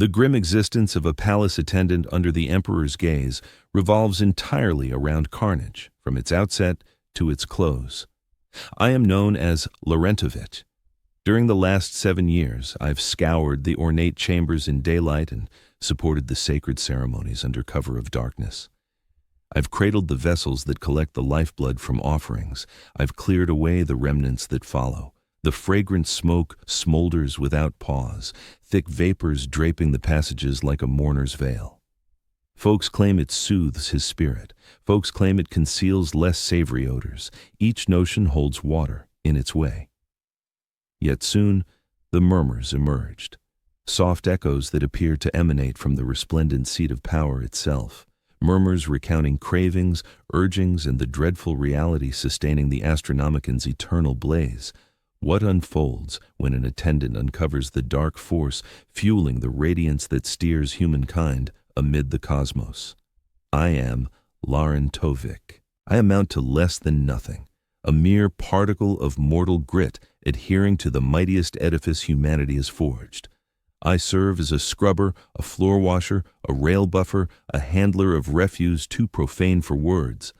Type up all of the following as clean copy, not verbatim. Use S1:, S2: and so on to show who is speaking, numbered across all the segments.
S1: The grim existence of a palace attendant under the emperor's gaze revolves entirely around carnage, from its outset to its close. I am known as Larentovich. During the last 7 years, I've scoured the ornate chambers in daylight and supported the sacred ceremonies under cover of darkness. I've cradled the vessels that collect the lifeblood from offerings. I've cleared away the remnants that follow. The fragrant smoke smolders without pause, thick vapors draping the passages like a mourner's veil. Folks claim it soothes his spirit. Folks claim it conceals less savory odors. Each notion holds water in its way. Yet soon, the murmurs emerged, soft echoes that appear to emanate from the resplendent seat of power itself, murmurs recounting cravings, urgings, and the dreadful reality sustaining the Astronomican's eternal blaze. What unfolds when an attendant uncovers the dark force fueling the radiance that steers humankind amid the cosmos? I am Larentovich. I amount to less than nothing, a mere particle of mortal grit adhering to the mightiest edifice humanity has forged. I serve as a scrubber, a floor washer, a rail buffer, a handler of refuse too profane for words.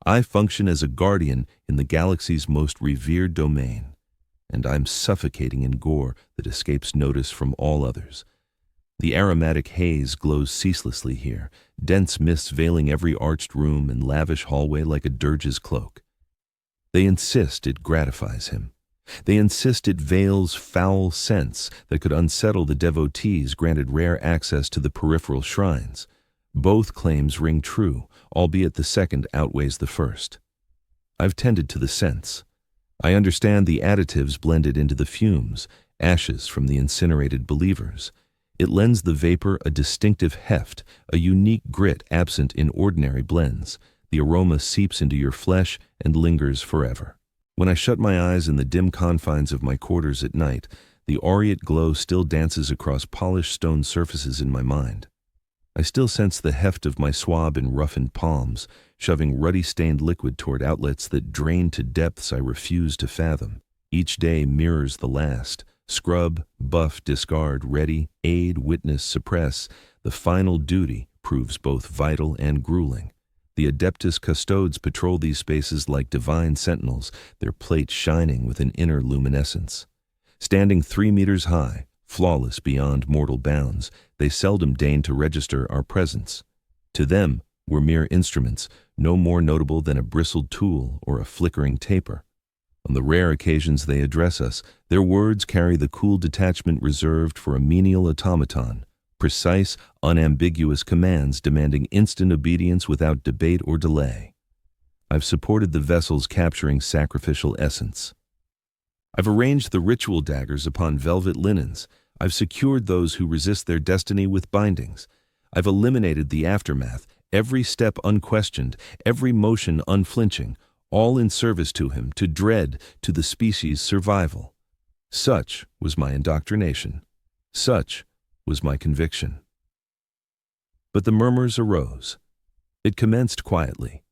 S1: I function as a guardian in the galaxy's most revered domain, and I'm suffocating in gore that escapes notice from all others. The aromatic haze glows ceaselessly here, dense mists veiling every arched room and lavish hallway like a dirge's cloak. They insist it gratifies him. They insist it veils foul scents that could unsettle the devotees granted rare access to the peripheral shrines. Both claims ring true, albeit the second outweighs the first. I've tended to the scents. I understand the additives blended into the fumes, ashes from the incinerated believers. It lends the vapor a distinctive heft, a unique grit absent in ordinary blends. The aroma seeps into your flesh and lingers forever. When I shut my eyes in the dim confines of my quarters at night, the aureate glow still dances across polished stone surfaces in my mind. I still sense the heft of my swab in roughened palms, shoving ruddy-stained liquid toward outlets that drain to depths I refuse to fathom. Each day mirrors the last. Scrub, buff, discard, ready, aid, witness, suppress. The final duty proves both vital and grueling. The Adeptus Custodes patrol these spaces like divine sentinels, their plates shining with an inner luminescence. Standing 3 meters high, flawless beyond mortal bounds, they seldom deign to register our presence. To them, we're mere instruments, no more notable than a bristled tool or a flickering taper. On the rare occasions they address us, their words carry the cool detachment reserved for a menial automaton, precise, unambiguous commands demanding instant obedience without debate or delay. I've supported the vessels capturing sacrificial essence. I've arranged the ritual daggers upon velvet linens. I've secured those who resist their destiny with bindings. I've eliminated the aftermath, every step unquestioned, every motion unflinching, all in service to him, to dread, to the species' survival. Such was my indoctrination. Such was my conviction. But the murmurs arose. It commenced quietly,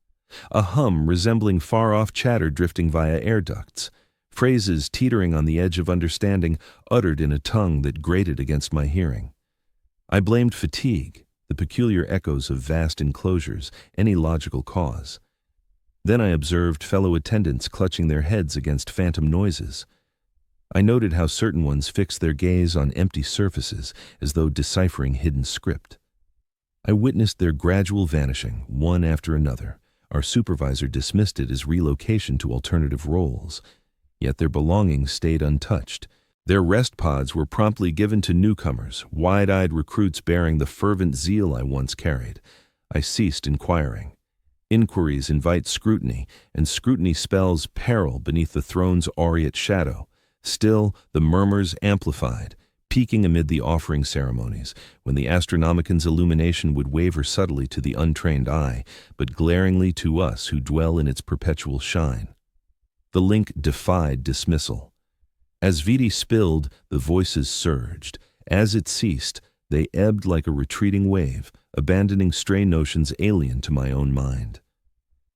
S1: a hum resembling far-off chatter drifting via air ducts, phrases teetering on the edge of understanding, uttered in a tongue that grated against my hearing. I blamed fatigue, the peculiar echoes of vast enclosures, any logical cause. Then I observed fellow attendants clutching their heads against phantom noises. I noted how certain ones fixed their gaze on empty surfaces as though deciphering hidden script. I witnessed their gradual vanishing, one after another. Our supervisor dismissed it as relocation to alternative roles. Yet their belongings stayed untouched. Their rest pods were promptly given to newcomers, wide-eyed recruits bearing the fervent zeal I once carried. I ceased inquiring. Inquiries invite scrutiny, and scrutiny spells peril beneath the throne's aureate shadow. Still, the murmurs amplified, peaking amid the offering ceremonies, when the Astronomican's illumination would waver subtly to the untrained eye, but glaringly to us who dwell in its perpetual shine. The link defied dismissal. As Viti spilled, the voices surged. As it ceased, they ebbed like a retreating wave, abandoning stray notions alien to my own mind.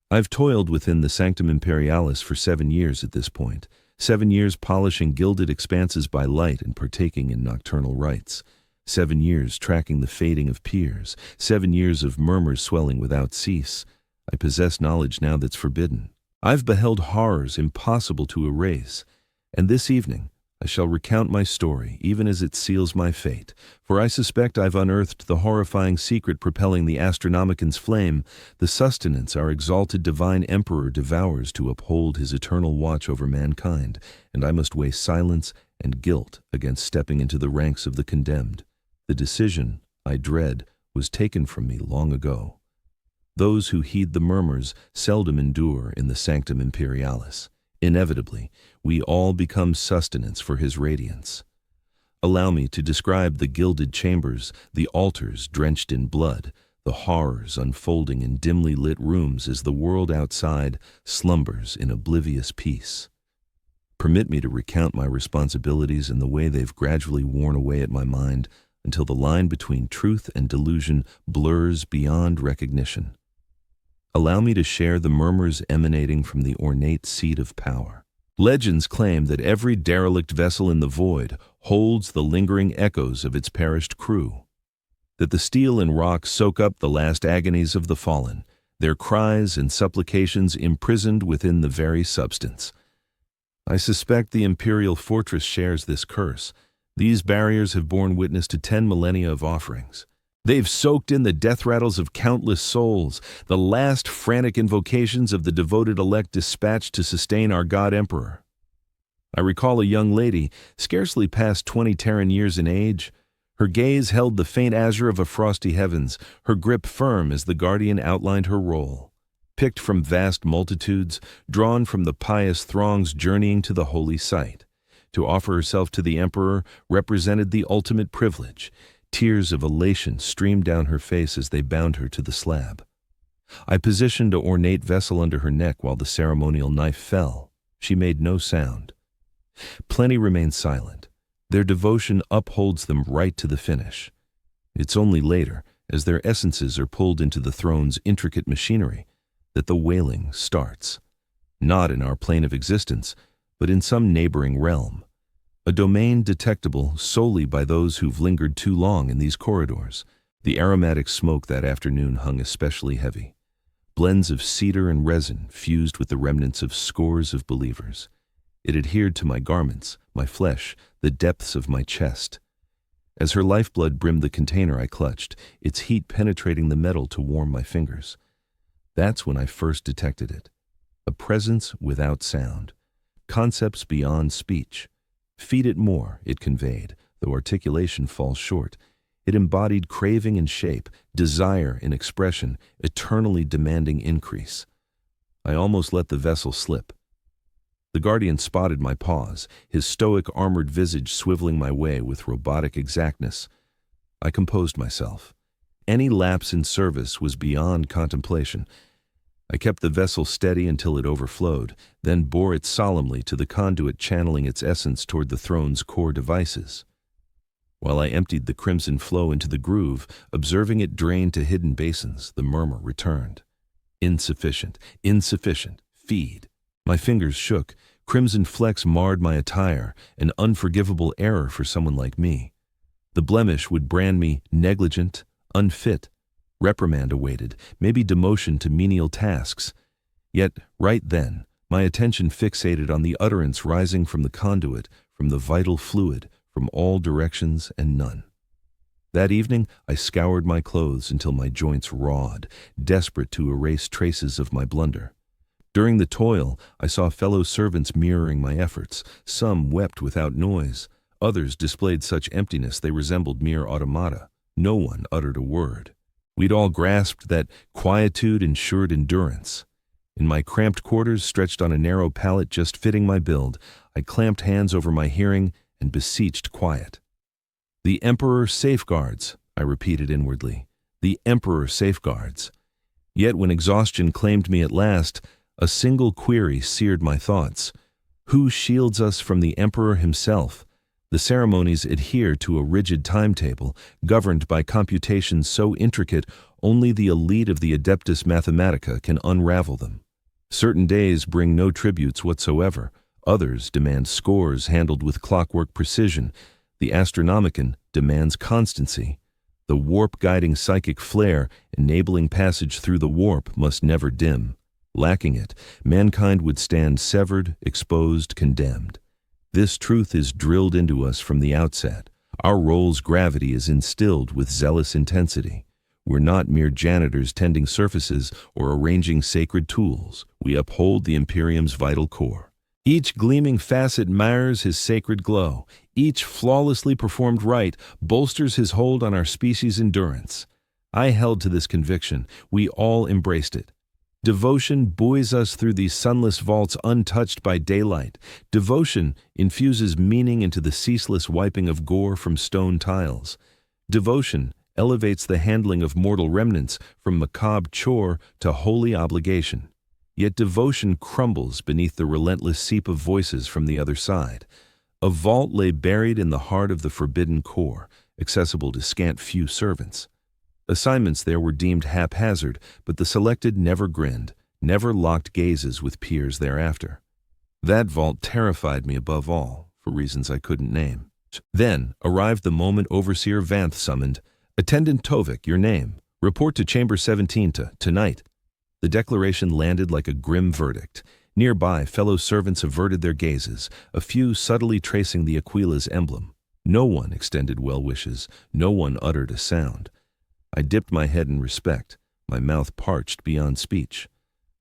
S1: I've toiled within the Sanctum Imperialis for 7 years at this point, 7 years polishing gilded expanses by light and partaking in nocturnal rites. 7 years tracking the fading of peers, 7 years of murmurs swelling without cease. I possess knowledge now that's forbidden. I've beheld horrors impossible to erase, and this evening I shall recount my story, even as it seals my fate, for I suspect I've unearthed the horrifying secret propelling the Astronomican's flame, the sustenance our exalted divine emperor devours to uphold his eternal watch over mankind, and I must weigh silence and guilt against stepping into the ranks of the condemned. The decision, I dread, was taken from me long ago. Those who heed the murmurs seldom endure in the Sanctum Imperialis. Inevitably, we all become sustenance for his radiance. Allow me to describe the gilded chambers, the altars drenched in blood, the horrors unfolding in dimly lit rooms as the world outside slumbers in oblivious peace. Permit me to recount my responsibilities in the way they've gradually worn away at my mind until the line between truth and delusion blurs beyond recognition. Allow me to share the murmurs emanating from the ornate seat of power. Legends claim that every derelict vessel in the void holds the lingering echoes of its perished crew, that the steel and rock soak up the last agonies of the fallen, their cries and supplications imprisoned within the very substance. I suspect the imperial fortress shares this curse. These barriers have borne witness to 10 millennia of offerings. They've soaked in the death rattles of countless souls, the last frantic invocations of the devoted elect dispatched to sustain our God Emperor. I recall a young lady, scarcely past 20 Terran years in age. Her gaze held the faint azure of a frosty heavens, her grip firm as the guardian outlined her role. Picked from vast multitudes, drawn from the pious throngs journeying to the holy site. To offer herself to the Emperor represented the ultimate privilege. Tears of elation streamed down her face as they bound her to the slab. I positioned an ornate vessel under her neck while the ceremonial knife fell. She made no sound. Plenty remained silent. Their devotion upholds them right to the finish. It's only later, as their essences are pulled into the throne's intricate machinery, that the wailing starts. Not in our plane of existence, but in some neighboring realm. A domain detectable solely by those who've lingered too long in these corridors. The aromatic smoke that afternoon hung especially heavy. Blends of cedar and resin fused with the remnants of scores of believers. It adhered to my garments, my flesh, the depths of my chest. As her lifeblood brimmed the container I clutched, its heat penetrating the metal to warm my fingers. That's when I first detected it. A presence without sound. Concepts beyond speech. Feed it more, it conveyed, though articulation falls short. It embodied craving in shape, desire in expression, eternally demanding increase. I almost let the vessel slip. The guardian spotted my pause, his stoic armored visage swiveling my way with robotic exactness. I composed myself. Any lapse in service was beyond contemplation. I kept the vessel steady until it overflowed, then bore it solemnly to the conduit channeling its essence toward the throne's core devices. While I emptied the crimson flow into the groove, observing it drain to hidden basins, the murmur returned. Insufficient, insufficient, feed. My fingers shook. Crimson flecks marred my attire, an unforgivable error for someone like me. The blemish would brand me negligent, unfit. Reprimand awaited, maybe demotion to menial tasks. Yet, right then, my attention fixated on the utterance rising from the conduit, from the vital fluid, from all directions and none. That evening, I scoured my clothes until my joints rawed, desperate to erase traces of my blunder. During the toil, I saw fellow servants mirroring my efforts. Some wept without noise. Others displayed such emptiness they resembled mere automata. No one uttered a word. We'd all grasped that quietude ensured endurance. In my cramped quarters, stretched on a narrow pallet just fitting my build, I clamped hands over my hearing and beseeched quiet. "The Emperor safeguards," I repeated inwardly. "The Emperor safeguards." Yet when exhaustion claimed me at last, a single query seared my thoughts. Who shields us from the Emperor himself? The ceremonies adhere to a rigid timetable, governed by computations so intricate only the elite of the Adeptus Mathematica can unravel them. Certain days bring no tributes whatsoever. Others demand scores handled with clockwork precision. The Astronomicon demands constancy. The warp-guiding psychic flare, enabling passage through the warp, must never dim. Lacking it, mankind would stand severed, exposed, condemned. This truth is drilled into us from the outset. Our role's gravity is instilled with zealous intensity. We're not mere janitors tending surfaces or arranging sacred tools. We uphold the Imperium's vital core. Each gleaming facet mirrors his sacred glow. Each flawlessly performed rite bolsters his hold on our species' endurance. I held to this conviction. We all embraced it. Devotion buoys us through these sunless vaults untouched by daylight. Devotion infuses meaning into the ceaseless wiping of gore from stone tiles. Devotion elevates the handling of mortal remnants from macabre chore to holy obligation. Yet devotion crumbles beneath the relentless seep of voices from the other side. A vault lay buried in the heart of the forbidden core, accessible to scant few servants. Assignments there were deemed haphazard, but the selected never grinned, never locked gazes with peers thereafter. That vault terrified me above all, for reasons I couldn't name. Then arrived the moment Overseer Vanth summoned. "Attendant Tovik, your name. Report to Chamber 17 tonight." The declaration landed like a grim verdict. Nearby, fellow servants averted their gazes, a few subtly tracing the Aquila's emblem. No one extended well wishes, no one uttered a sound. I dipped my head in respect, my mouth parched beyond speech.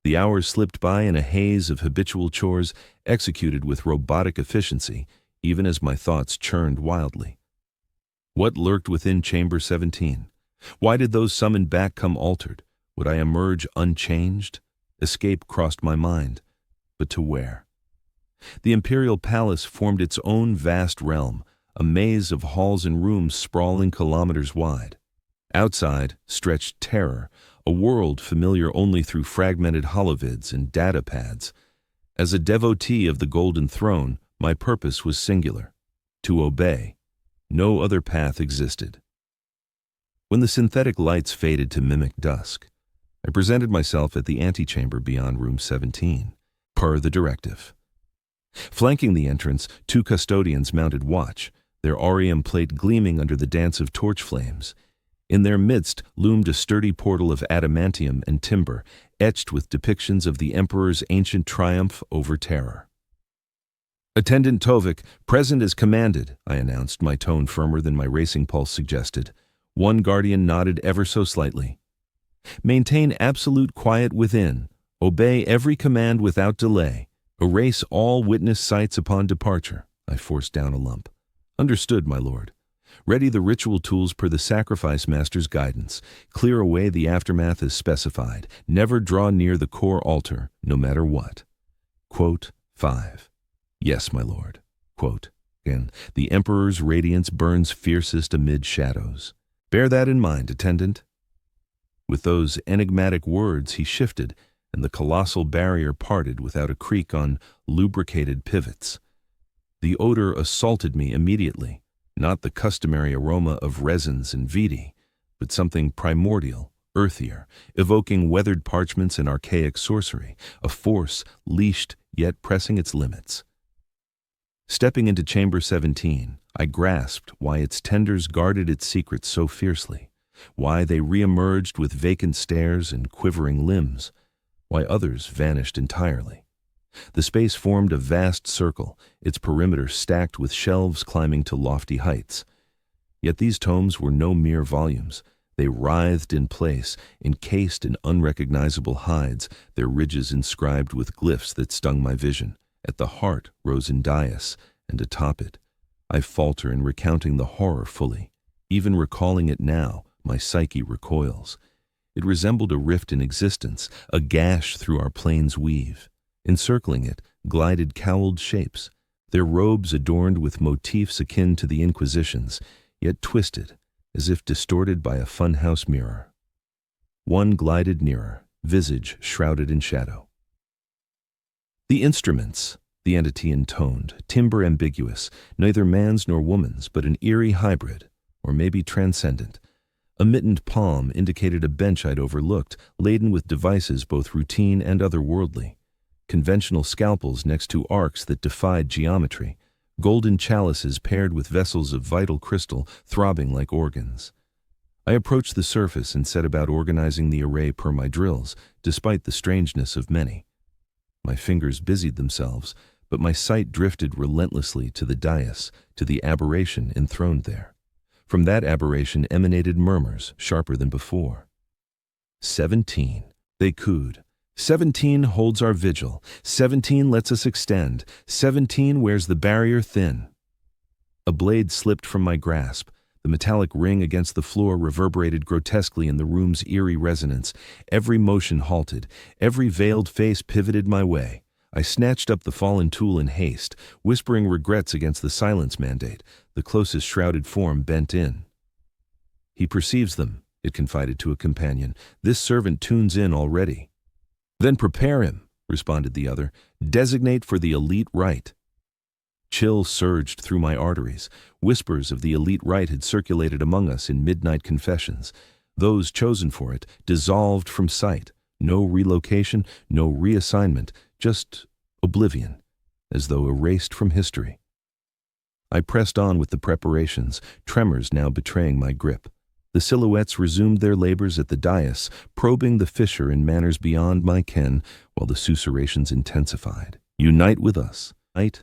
S1: The hours slipped by in a haze of habitual chores executed with robotic efficiency, even as my thoughts churned wildly. What lurked within Chamber 17? Why did those summoned back come altered? Would I emerge unchanged? Escape crossed my mind. But to where? The Imperial Palace formed its own vast realm, a maze of halls and rooms sprawling kilometers wide. Outside stretched terror, a world familiar only through fragmented holovids and data pads. As a devotee of the Golden Throne, my purpose was singular: to obey. No other path existed. When the synthetic lights faded to mimic dusk, I presented myself at the antechamber beyond room 17, per the directive. Flanking the entrance, 2 custodians mounted watch, their aureum plate gleaming under the dance of torch flames. In their midst loomed a sturdy portal of adamantium and timber, etched with depictions of the Emperor's ancient triumph over terror. "Attendant Tovik, present as commanded," I announced, my tone firmer than my racing pulse suggested. One guardian nodded ever so slightly. "Maintain absolute quiet within. Obey every command without delay. Erase all witness sites upon departure." I forced down a lump. "Understood, my lord. Ready the ritual tools per the sacrifice master's guidance. Clear away the aftermath as specified. Never draw near the core altar, no matter what." Quote 5. "Yes, my lord." Quote again. "The Emperor's radiance burns fiercest amid shadows. Bear that in mind, attendant." With those enigmatic words he shifted, and the colossal barrier parted without a creak on lubricated pivots. The odor assaulted me immediately, not the customary aroma of resins and viti, but something primordial, earthier, evoking weathered parchments and archaic sorcery, a force leashed yet pressing its limits. Stepping into Chamber 17, I grasped why its tenders guarded its secrets so fiercely, why they re-emerged with vacant stares and quivering limbs, why others vanished entirely. The space formed a vast circle, its perimeter stacked with shelves climbing to lofty heights. Yet these tomes were no mere volumes. They writhed in place, encased in unrecognizable hides, their ridges inscribed with glyphs that stung my vision. At the heart rose in dais, and atop it, I falter in recounting the horror fully. Even recalling it now, my psyche recoils. It resembled a rift in existence, a gash through our plane's weave. Encircling it glided cowled shapes, their robes adorned with motifs akin to the Inquisition's, yet twisted, as if distorted by a funhouse mirror. One glided nearer, visage shrouded in shadow. "The instruments," the entity intoned, timbre ambiguous, neither man's nor woman's, but an eerie hybrid, or maybe transcendent. A mittened palm indicated a bench I'd overlooked, laden with devices both routine and otherworldly. Conventional scalpels next to arcs that defied geometry, golden chalices paired with vessels of vital crystal throbbing like organs. I approached the surface and set about organizing the array per my drills, despite the strangeness of many. My fingers busied themselves, but my sight drifted relentlessly to the dais, to the aberration enthroned there. From that aberration emanated murmurs sharper than before. 17, they cooed. 17 holds our vigil. 17 lets us extend. 17 wears the barrier thin. A blade slipped from my grasp. The metallic ring against the floor reverberated grotesquely in the room's eerie resonance. Every motion halted. Every veiled face pivoted my way. I snatched up the fallen tool in haste, whispering regrets against the silence mandate. The closest shrouded form bent in. He perceives them, it confided to a companion. This servant tunes in already. Then prepare him, responded the other. Designate for the elite rite. Chill surged through my arteries. Whispers of the elite rite had circulated among us in midnight confessions. Those chosen for it dissolved from sight. No relocation, no reassignment, just oblivion, as though erased from history. I pressed on with the preparations, tremors now betraying my grip. The silhouettes resumed their labors at the dais, probing the fissure in manners beyond my ken, while the susurrations intensified. Unite with us. Unite,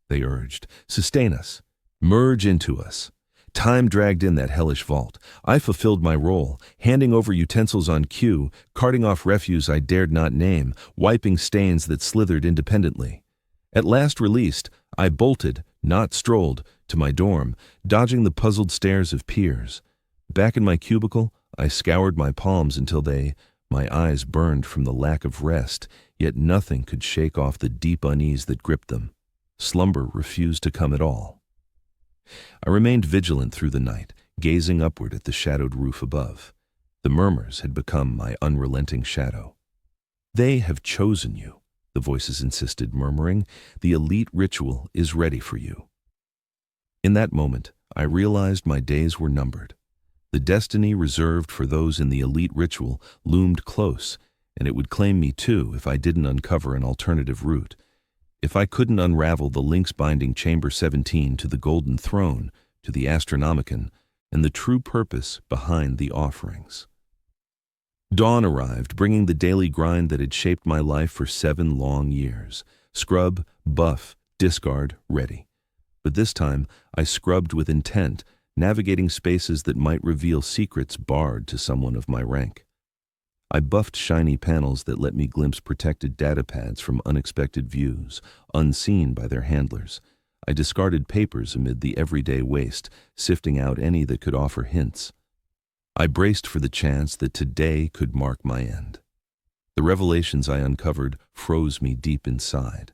S1: they urged. Sustain us. Merge into us. Time dragged in that hellish vault. I fulfilled my role, handing over utensils on cue, carting off refuse I dared not name, wiping stains that slithered independently. At last released, I bolted, not strolled, to my dorm, dodging the puzzled stares of peers. Back in my cubicle, I scoured my palms until my eyes burned from the lack of rest, yet nothing could shake off the deep unease that gripped them. Slumber refused to come at all. I remained vigilant through the night, gazing upward at the shadowed roof above. The murmurs had become my unrelenting shadow. They have chosen you, the voices insisted, murmuring. The elite ritual is ready for you. In that moment, I realized my days were numbered. The destiny reserved for those in the elite ritual loomed close, and it would claim me too if I didn't uncover an alternative route. If I couldn't unravel the links binding Chamber 17 to the Golden Throne, to the Astronomicon, and the true purpose behind the offerings. Dawn arrived, bringing the daily grind that had shaped my life for 7 long years. Scrub, buff, discard, ready. But this time, I scrubbed with intent, navigating spaces that might reveal secrets barred to someone of my rank. I buffed shiny panels that let me glimpse protected data pads from unexpected views, unseen by their handlers. I discarded papers amid the everyday waste, sifting out any that could offer hints. I braced for the chance that today could mark my end. The revelations I uncovered froze me deep inside.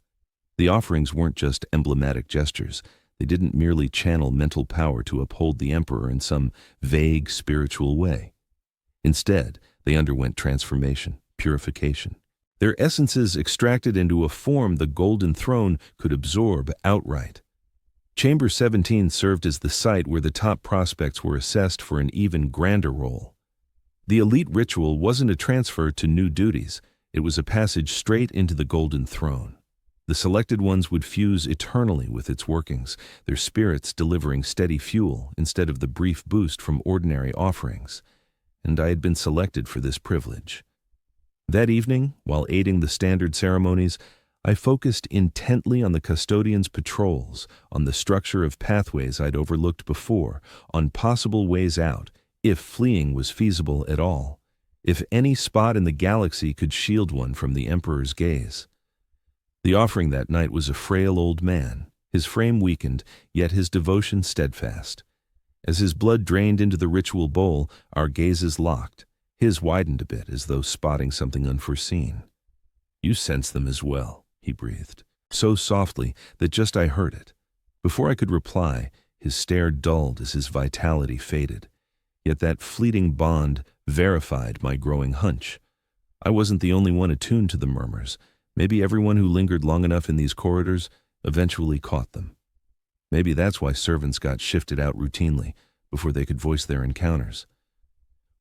S1: The offerings weren't just emblematic gestures. They didn't merely channel mental power to uphold the Emperor in some vague spiritual way. Instead, they underwent transformation, purification. Their essences extracted into a form the Golden Throne could absorb outright. Chamber 17 served as the site where the top prospects were assessed for an even grander role. The elite ritual wasn't a transfer to new duties. It was a passage straight into the Golden Throne. The selected ones would fuse eternally with its workings, their spirits delivering steady fuel instead of the brief boost from ordinary offerings. And I had been selected for this privilege. That evening, while aiding the standard ceremonies, I focused intently on the custodian's patrols, on the structure of pathways I'd overlooked before, on possible ways out, if fleeing was feasible at all, if any spot in the galaxy could shield one from the Emperor's gaze. The offering that night was a frail old man, his frame weakened, yet his devotion steadfast. As his blood drained into the ritual bowl, our gazes locked. His widened a bit, as though spotting something unforeseen. "You sense them as well," he breathed, so softly that just I heard it. Before I could reply, his stare dulled as his vitality faded. Yet that fleeting bond verified my growing hunch. I wasn't the only one attuned to the murmurs. Maybe everyone who lingered long enough in these corridors eventually caught them. Maybe that's why servants got shifted out routinely before they could voice their encounters.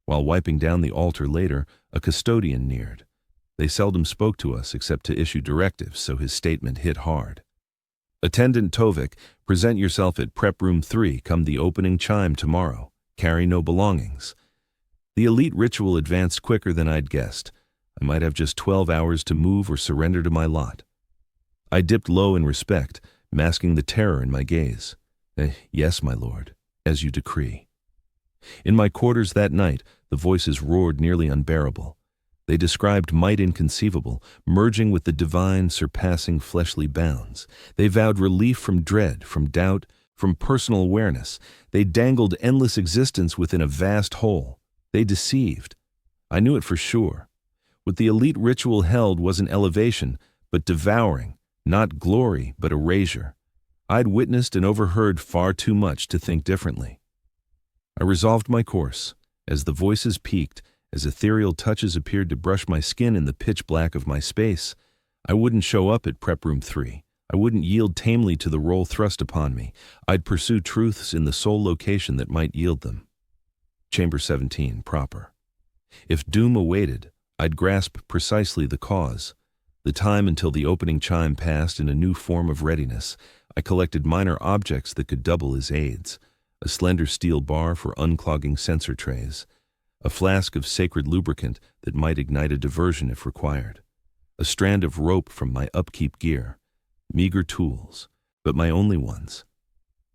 S1: While wiping down the altar later, a custodian neared. They seldom spoke to us except to issue directives, so his statement hit hard. Attendant Tovik, present yourself at Prep Room 3 come the opening chime tomorrow. Carry no belongings. The elite ritual advanced quicker than I'd guessed. I might have just 12 hours to move or surrender to my lot. I dipped low in respect, masking the terror in my gaze. Yes, my lord, as you decree. In my quarters that night, the voices roared nearly unbearable. They described might inconceivable, merging with the divine, surpassing fleshly bounds. They vowed relief from dread, from doubt, from personal awareness. They dangled endless existence within a vast hole. They deceived. I knew it for sure. What the elite ritual held wasn't elevation, but devouring, not glory, but erasure. I'd witnessed and overheard far too much to think differently. I resolved my course. As the voices peaked, as ethereal touches appeared to brush my skin in the pitch black of my space, I wouldn't show up at Prep Room 3. I wouldn't yield tamely to the role thrust upon me. I'd pursue truths in the sole location that might yield them. Chamber 17 proper. If doom awaited, I'd grasp precisely the cause. The time until the opening chime passed in a new form of readiness. I collected minor objects that could double as aids. A slender steel bar for unclogging sensor trays. A flask of sacred lubricant that might ignite a diversion if required. A strand of rope from my upkeep gear. Meager tools, but my only ones.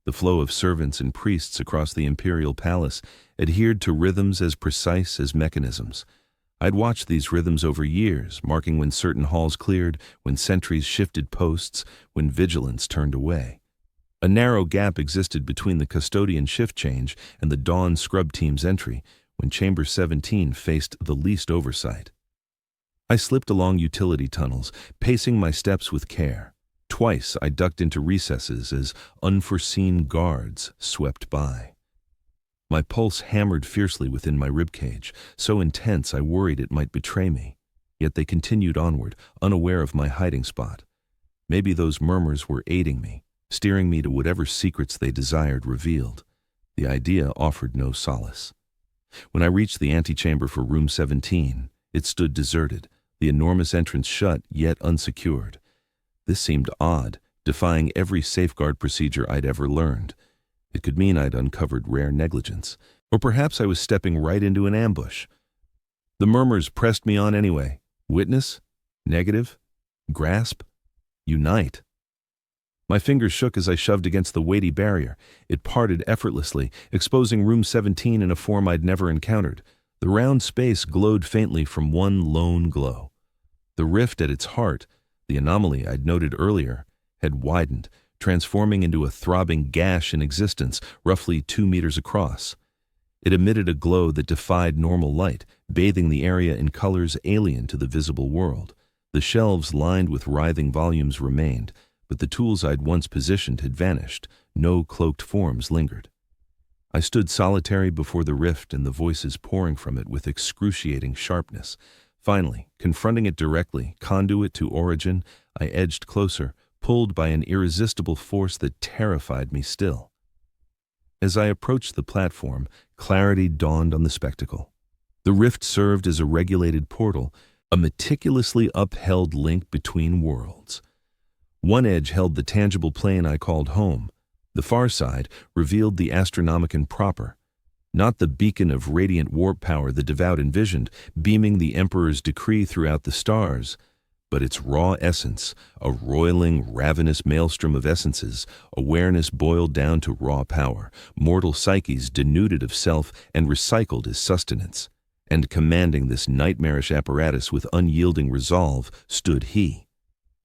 S1: The flow of servants and priests across the imperial palace adhered to rhythms as precise as mechanisms. I'd watched these rhythms over years, marking when certain halls cleared, when sentries shifted posts, when vigilance turned away. A narrow gap existed between the custodian shift change and the dawn scrub team's entry, when Chamber 17 faced the least oversight. I slipped along utility tunnels, pacing my steps with care. Twice I ducked into recesses as unforeseen guards swept by. My pulse hammered fiercely within my ribcage, so intense I worried it might betray me. Yet they continued onward, unaware of my hiding spot. Maybe those murmurs were aiding me, steering me to whatever secrets they desired revealed. The idea offered no solace. When I reached the antechamber for Room 17, it stood deserted, the enormous entrance shut yet unsecured. This seemed odd, defying every safeguard procedure I'd ever learned. It could mean I'd uncovered rare negligence, or perhaps I was stepping right into an ambush. The murmurs pressed me on anyway. Witness? Negative? Grasp? Unite? My fingers shook as I shoved against the weighty barrier. It parted effortlessly, exposing Room 17 in a form I'd never encountered. The round space glowed faintly from one lone glow. The rift at its heart, the anomaly I'd noted earlier, had widened, transforming into a throbbing gash in existence, roughly 2 meters across. It emitted a glow that defied normal light, bathing the area in colors alien to the visible world. The shelves lined with writhing volumes remained, but the tools I'd once positioned had vanished. No cloaked forms lingered. I stood solitary before the rift and the voices pouring from it with excruciating sharpness. Finally, confronting it directly, conduit to origin, I edged closer, pulled by an irresistible force that terrified me still. As I approached the platform, clarity dawned on the spectacle. The rift served as a regulated portal, a meticulously upheld link between worlds. One edge held the tangible plane I called home. The far side revealed the Astronomicon proper, not the beacon of radiant warp power the devout envisioned, beaming the Emperor's decree throughout the stars, but its raw essence, a roiling, ravenous maelstrom of essences, awareness boiled down to raw power, mortal psyches denuded of self and recycled as sustenance. And commanding this nightmarish apparatus with unyielding resolve stood he.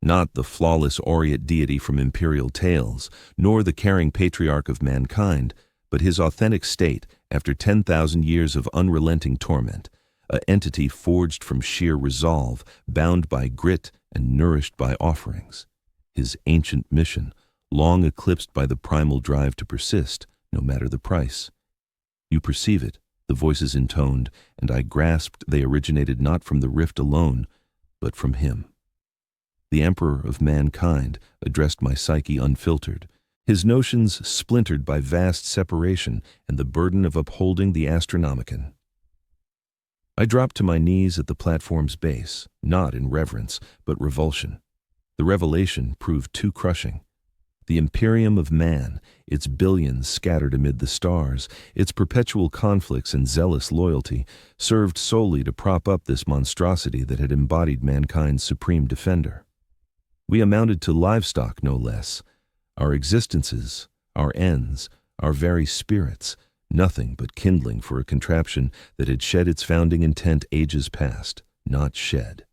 S1: Not the flawless aureate deity from imperial tales, nor the caring patriarch of mankind, but his authentic state after 10,000 years of unrelenting torment, an entity forged from sheer resolve, bound by grit and nourished by offerings. His ancient mission, long eclipsed by the primal drive to persist, no matter the price. You perceive it, the voices intoned, and I grasped they originated not from the rift alone, but from him. The Emperor of mankind addressed my psyche unfiltered, his notions splintered by vast separation and the burden of upholding the Astronomicon. I dropped to my knees at the platform's base, not in reverence, but revulsion. The revelation proved too crushing. The imperium of man, its billions scattered amid the stars, its perpetual conflicts and zealous loyalty, served solely to prop up this monstrosity that had embodied mankind's supreme defender. We amounted to livestock, no less. Our existences, our ends, our very spirits, nothing but kindling for a contraption that had shed its founding intent ages past, not shed.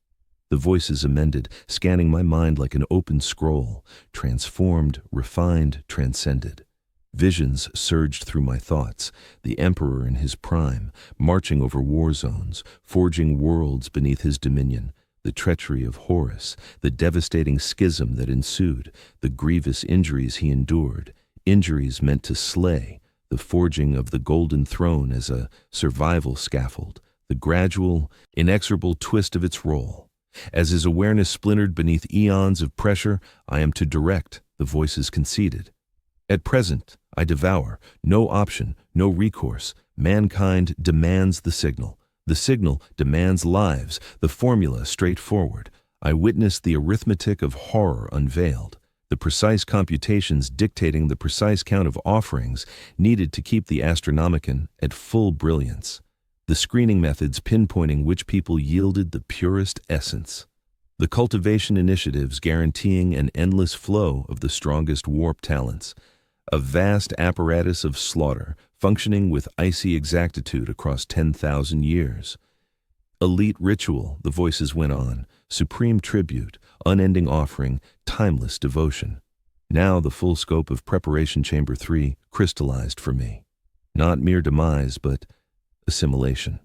S1: The voices amended, scanning my mind like an open scroll, transformed, refined, transcended. Visions surged through my thoughts, the emperor in his prime, marching over war zones, forging worlds beneath his dominion, the treachery of Horus, the devastating schism that ensued, the grievous injuries he endured, injuries meant to slay, the forging of the golden throne as a survival scaffold, the gradual, inexorable twist of its role. As his awareness splintered beneath eons of pressure, I am to direct, the voices conceded. At present, I devour, no option, no recourse. Mankind demands the signal. The signal demands lives, the formula straightforward. I witnessed the arithmetic of horror unveiled, the precise computations dictating the precise count of offerings needed to keep the Astronomicon at full brilliance. The screening methods pinpointing which people yielded the purest essence. The cultivation initiatives guaranteeing an endless flow of the strongest warp talents. A vast apparatus of slaughter functioning with icy exactitude across 10,000 years. Elite ritual, the voices went on, supreme tribute, unending offering, timeless devotion. Now the full scope of Preparation Chamber 3 crystallized for me. Not mere demise, but assimilation.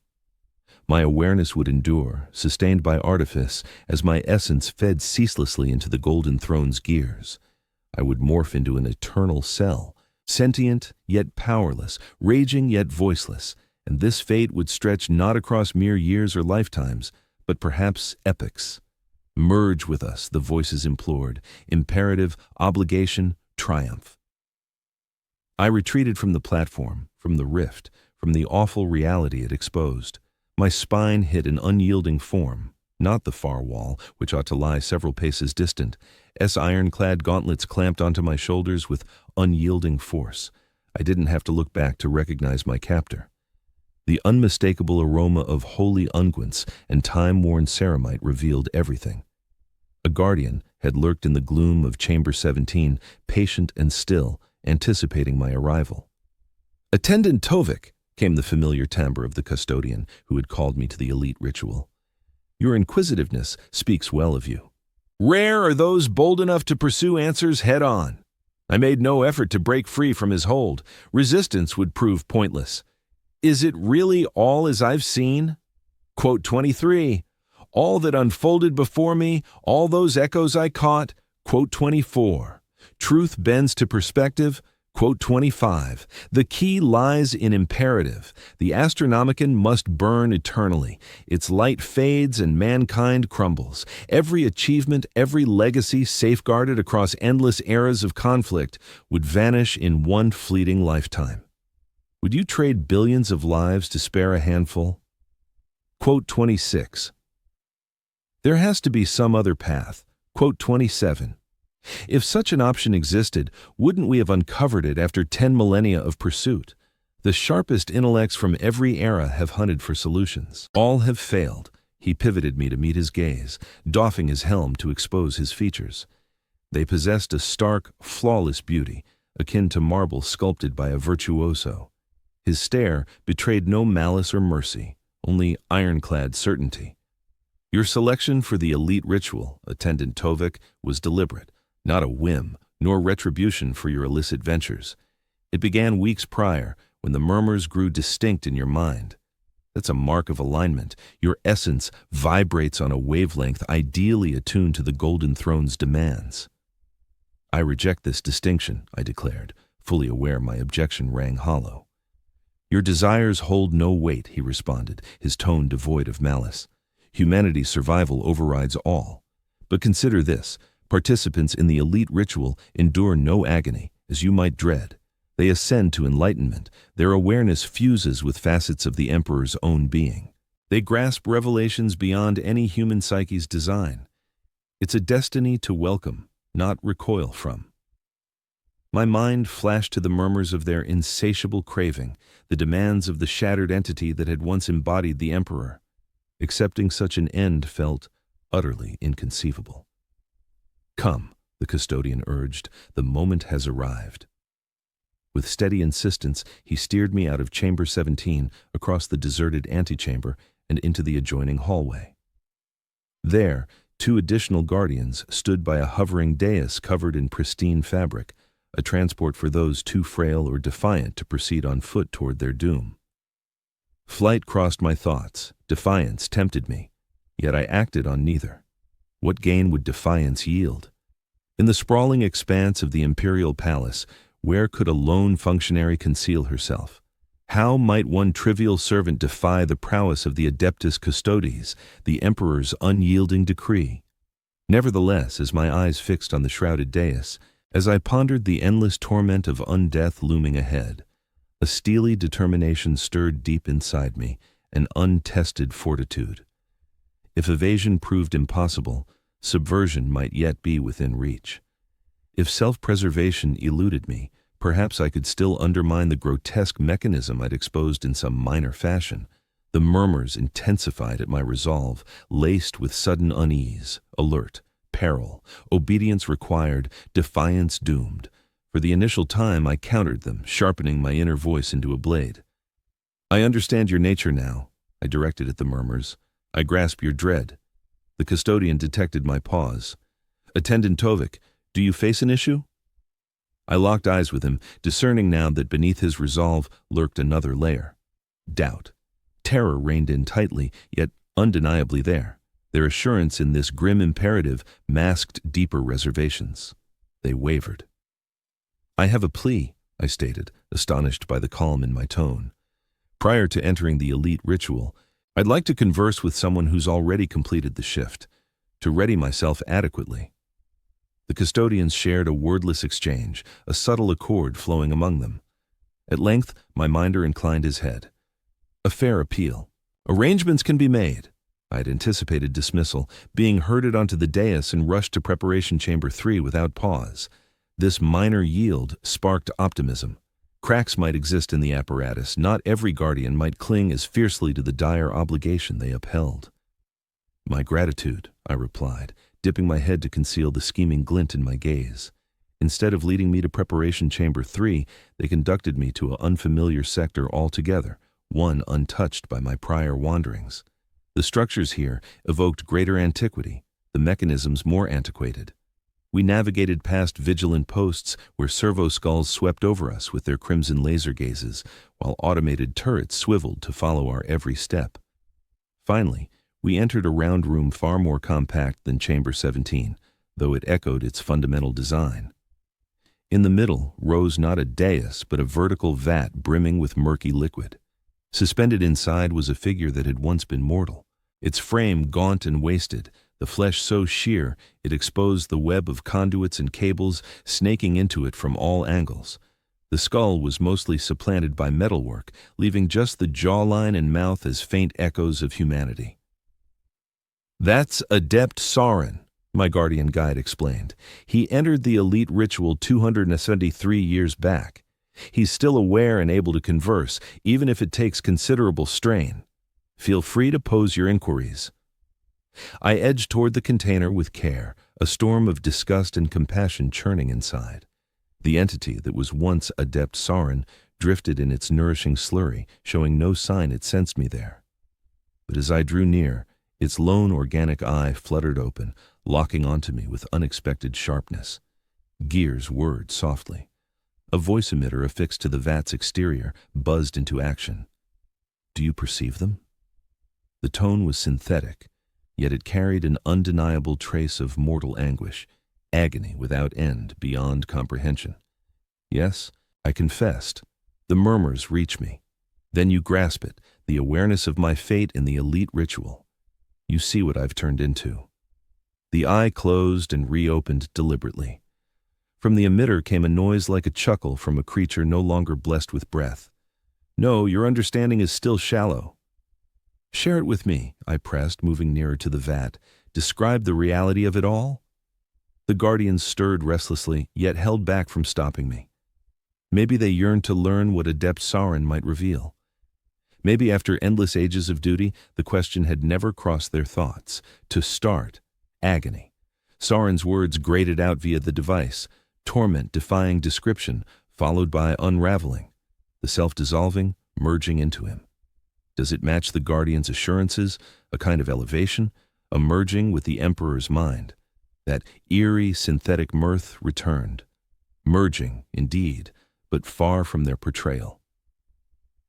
S1: My awareness would endure, sustained by artifice, as my essence fed ceaselessly into the Golden Throne's gears. I would morph into an eternal cell, sentient yet powerless, raging yet voiceless, and this fate would stretch not across mere years or lifetimes, but perhaps epochs. Merge with us, the voices implored, imperative, obligation, triumph. I retreated from the platform, from the rift, from the awful reality it exposed. My spine hit an unyielding form, not the far wall, which ought to lie several paces distant. Ironclad gauntlets clamped onto my shoulders with unyielding force. I didn't have to look back to recognize my captor. The unmistakable aroma of holy unguents and time-worn ceramite revealed everything. A guardian had lurked in the gloom of Chamber 17, patient and still, anticipating my arrival. "Attendant Tovik," came the familiar timbre of the custodian who had called me to the elite ritual. "Your inquisitiveness speaks well of you. Rare are those bold enough to pursue answers head-on. I made no effort to break free from his hold. Resistance would prove pointless. Is it really all as I've seen? Quote 23, all that unfolded before me, all those echoes I caught. Quote 24, truth bends to perspective. Quote 25, the key lies in imperative. The Astronomicon must burn eternally. Its light fades and mankind crumbles. Every achievement, every legacy safeguarded across endless eras of conflict would vanish in one fleeting lifetime. Would you trade billions of lives to spare a handful? Quote 26, there has to be some other path. Quote 27, if such an option existed, wouldn't we have uncovered it after 10 millennia of pursuit? The sharpest intellects from every era have hunted for solutions. All have failed. He pivoted me to meet his gaze, doffing his helm to expose his features. They possessed a stark, flawless beauty, akin to marble sculpted by a virtuoso. His stare betrayed no malice or mercy, only ironclad certainty. Your selection for the elite ritual, Attendant Tovik, was deliberate. Not a whim, nor retribution for your illicit ventures. It began weeks prior, when the murmurs grew distinct in your mind. That's a mark of alignment. Your essence vibrates on a wavelength ideally attuned to the Golden Throne's demands. I reject this distinction, I declared, fully aware my objection rang hollow. Your desires hold no weight, he responded, his tone devoid of malice. Humanity's survival overrides all. But consider this. Participants in the elite ritual endure no agony, as you might dread. They ascend to enlightenment. Their awareness fuses with facets of the Emperor's own being. They grasp revelations beyond any human psyche's design. It's a destiny to welcome, not recoil from. My mind flashed to the murmurs of their insatiable craving, the demands of the shattered entity that had once embodied the Emperor. Accepting such an end felt utterly inconceivable. "Come," the custodian urged, "the moment has arrived." With steady insistence, he steered me out of Chamber 17, across the deserted antechamber, and into the adjoining hallway. There, 2 additional guardians stood by a hovering dais covered in pristine fabric, a transport for those too frail or defiant to proceed on foot toward their doom. Flight crossed my thoughts, defiance tempted me, yet I acted on neither. What gain would defiance yield? In the sprawling expanse of the imperial palace, where could a lone functionary conceal herself? How might one trivial servant defy the prowess of the Adeptus Custodes, the Emperor's unyielding decree? Nevertheless, as my eyes fixed on the shrouded dais, as I pondered the endless torment of undeath looming ahead, a steely determination stirred deep inside me, an untested fortitude. If evasion proved impossible, subversion might yet be within reach. If self-preservation eluded me, perhaps I could still undermine the grotesque mechanism I'd exposed in some minor fashion. The murmurs intensified at my resolve, laced with sudden unease, alert, peril, obedience required, defiance doomed. For the initial time I countered them, sharpening my inner voice into a blade. "I understand your nature now," I directed at the murmurs. "I grasp your dread." The custodian detected my pause. "Attendant Tovik, do you face an issue?" I locked eyes with him, discerning now that beneath his resolve lurked another layer. Doubt. Terror reined in tightly, yet undeniably there. Their assurance in this grim imperative masked deeper reservations. They wavered. "I have a plea," I stated, astonished by the calm in my tone. "Prior to entering the elite ritual, I'd like to converse with someone who's already completed the shift, to ready myself adequately." The custodians shared a wordless exchange, a subtle accord flowing among them. At length, my minder inclined his head. "A fair appeal. Arrangements can be made." I had anticipated dismissal, being herded onto the dais and rushed to preparation chamber 3 without pause. This minor yield sparked optimism. Cracks might exist in the apparatus. Not every guardian might cling as fiercely to the dire obligation they upheld. "My gratitude," I replied, dipping my head to conceal the scheming glint in my gaze. Instead of leading me to preparation chamber 3, they conducted me to an unfamiliar sector altogether, one untouched by my prior wanderings. The structures here evoked greater antiquity, the mechanisms more antiquated. We navigated past vigilant posts where servo skulls swept over us with their crimson laser gazes, while automated turrets swiveled to follow our every step. Finally, we entered a round room far more compact than Chamber 17, though it echoed its fundamental design. In the middle rose not a dais, but a vertical vat brimming with murky liquid. Suspended inside was a figure that had once been mortal, its frame gaunt and wasted, the flesh so sheer it exposed the web of conduits and cables snaking into it from all angles. The skull was mostly supplanted by metalwork, leaving just the jawline and mouth as faint echoes of humanity. "That's Adept Sauron," my guardian guide explained. "He entered the elite ritual 273 years back. He's still aware and able to converse, even if it takes considerable strain. Feel free to pose your inquiries." I edged toward the container with care, a storm of disgust and compassion churning inside. The entity that was once Adept Sauron drifted in its nourishing slurry, showing no sign it sensed me there. But as I drew near, its lone organic eye fluttered open, locking onto me with unexpected sharpness. Gears whirred softly. A voice emitter affixed to the vat's exterior buzzed into action. "Do you perceive them?" The tone was synthetic, yet it carried an undeniable trace of mortal anguish, agony without end, beyond comprehension. "Yes," I confessed. "The murmurs reach me. Then you grasp it, the awareness of my fate in the elite ritual. You see what I've turned into." The eye closed and reopened deliberately. From the emitter came a noise like a chuckle from a creature no longer blessed with breath. "No, your understanding is still shallow." "Share it with me," I pressed, moving nearer to the vat. "Describe the reality of it all?" The guardians stirred restlessly, yet held back from stopping me. Maybe they yearned to learn what Adept Sauron might reveal. Maybe after endless ages of duty, the question had never crossed their thoughts. To start, agony. Sauron's words grated out via the device, torment defying description, followed by unraveling, the self-dissolving, merging into him. Does it match the Guardian's assurances, a kind of elevation, a merging with the Emperor's mind? That eerie synthetic mirth returned. Merging, indeed, but far from their portrayal.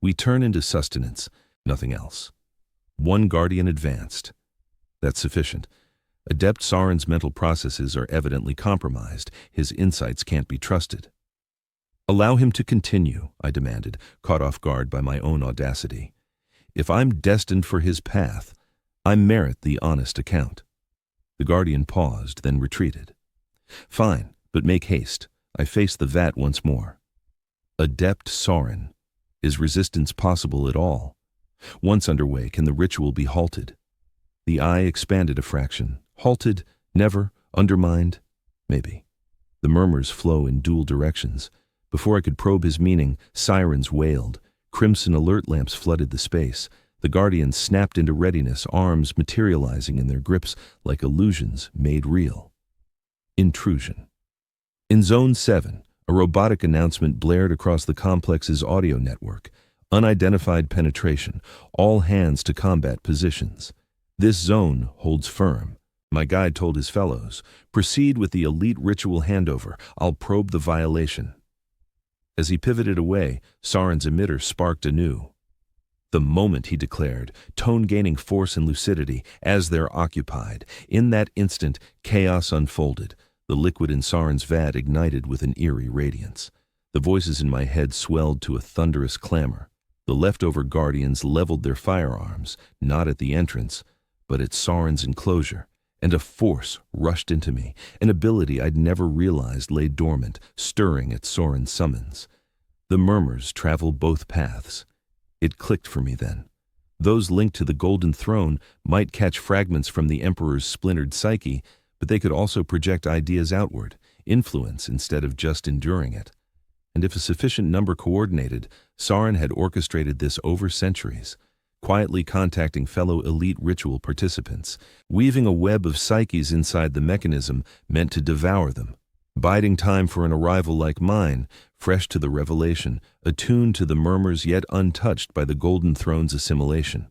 S1: We turn into sustenance, nothing else. One Guardian advanced. That's sufficient. Adept Sauron's mental processes are evidently compromised. His insights can't be trusted. Allow him to continue, I demanded, caught off guard by my own audacity. If I'm destined for his path, I merit the honest account. The Guardian paused, then retreated. Fine, but make haste. I faced the vat once more. Adept Sauron. Is resistance possible at all? Once underway, can the ritual be halted? The eye expanded a fraction. Halted, never, undermined, maybe. The murmurs flow in dual directions. Before I could probe his meaning, sirens wailed. Crimson alert lamps flooded the space. The Guardians snapped into readiness, arms materializing in their grips like illusions made real. Intrusion. In Zone 7, a robotic announcement blared across the complex's audio network. Unidentified penetration, all hands to combat positions. This zone holds firm. My guide told his fellows, proceed with the elite ritual handover. I'll probe the violation. As he pivoted away, Sauron's emitter sparked anew. The moment, he declared, tone gaining force and lucidity, as they're occupied. In that instant, chaos unfolded. The liquid in Sauron's vat ignited with an eerie radiance. The voices in my head swelled to a thunderous clamor. The leftover Guardians leveled their firearms, not at the entrance, but at Sauron's enclosure, and a force rushed into me, an ability I'd never realized lay dormant, stirring at Sauron's summons. The murmurs travel both paths. It clicked for me then. Those linked to the Golden Throne might catch fragments from the Emperor's splintered psyche, but they could also project ideas outward, influence instead of just enduring it. And if a sufficient number coordinated, Sauron had orchestrated this over centuries, quietly contacting fellow elite ritual participants, weaving a web of psyches inside the mechanism meant to devour them, biding time for an arrival like mine, fresh to the revelation, attuned to the murmurs yet untouched by the Golden Throne's assimilation.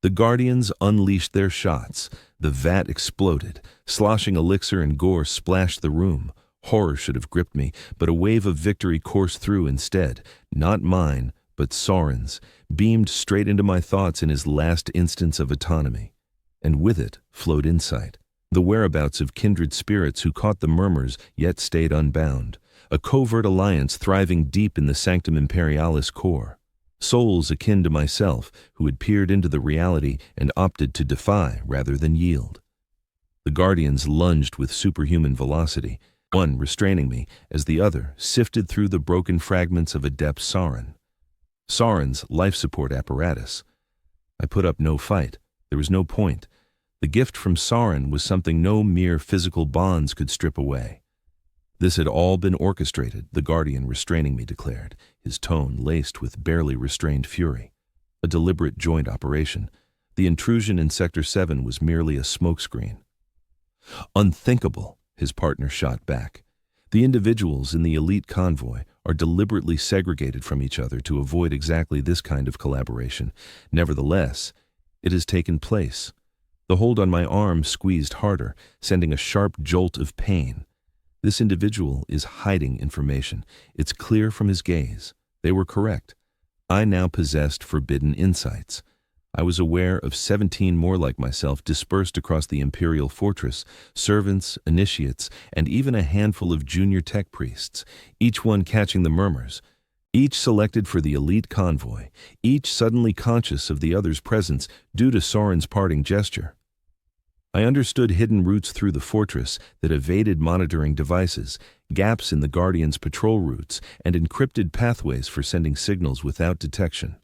S1: The Guardians unleashed their shots. The vat exploded. Sloshing elixir and gore splashed the room. Horror should have gripped me, but a wave of victory coursed through instead. Not mine, but Sauron's, beamed straight into my thoughts in his last instance of autonomy. And with it flowed insight. The whereabouts of kindred spirits who caught the murmurs yet stayed unbound. A covert alliance thriving deep in the Sanctum Imperialis core. Souls akin to myself who had peered into the reality and opted to defy rather than yield. The Guardians lunged with superhuman velocity, one restraining me as the other sifted through the broken fragments of Adept Sauron. Sauron's life support apparatus. I put up no fight. There was no point. The gift from Sauron was something no mere physical bonds could strip away. This had all been orchestrated, the Guardian restraining me declared, his tone laced with barely restrained fury. A deliberate joint operation. The intrusion in Sector 7 was merely a smokescreen. Unthinkable, his partner shot back. The individuals in the elite convoy are deliberately segregated from each other to avoid exactly this kind of collaboration. Nevertheless, it has taken place. The hold on my arm squeezed harder, sending a sharp jolt of pain. This individual is hiding information. It's clear from his gaze. They were correct. I now possessed forbidden insights. I was aware of 17 more like myself dispersed across the Imperial fortress, servants, initiates, and even a handful of junior tech priests, each one catching the murmurs, each selected for the elite convoy, each suddenly conscious of the other's presence due to Sauron's parting gesture. I understood hidden routes through the fortress that evaded monitoring devices, gaps in the Guardians' patrol routes, and encrypted pathways for sending signals without detection.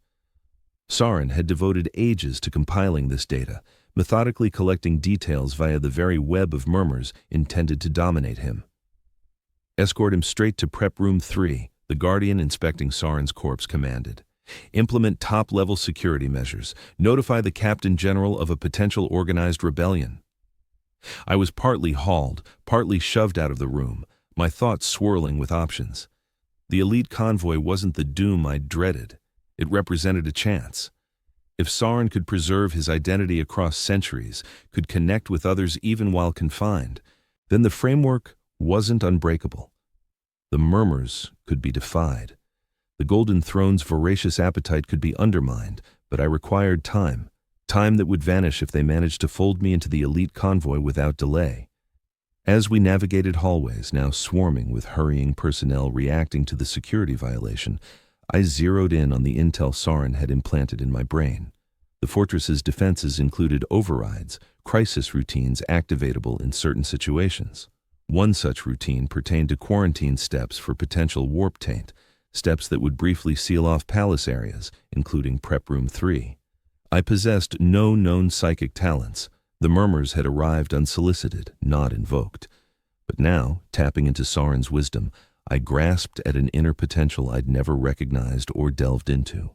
S1: Sauron had devoted ages to compiling this data, methodically collecting details via the very web of murmurs intended to dominate him. Escort him straight to Prep Room 3, The guardian inspecting Sauron's corpse commanded. Implement top-level security measures. Notify the Captain General of a potential organized rebellion. I was partly hauled, partly shoved out of the room, my thoughts swirling with options. The elite convoy wasn't the doom I'd dreaded. It represented a chance. If Sauron could preserve his identity across centuries, could connect with others even while confined, then the framework wasn't unbreakable. The murmurs could be defied. The Golden Throne's voracious appetite could be undermined, but I required time that would vanish if they managed to fold me into the elite convoy without delay. As we navigated hallways, now swarming with hurrying personnel reacting to the security violation, I zeroed in on the intel Sauron had implanted in my brain. The fortress's defenses included overrides, crisis routines activatable in certain situations. One such routine pertained to quarantine steps for potential warp taint, steps that would briefly seal off palace areas, including Prep Room 3. I possessed no known psychic talents. The murmurs had arrived unsolicited, not invoked. But now, tapping into Sauron's wisdom, I grasped at an inner potential I'd never recognized or delved into.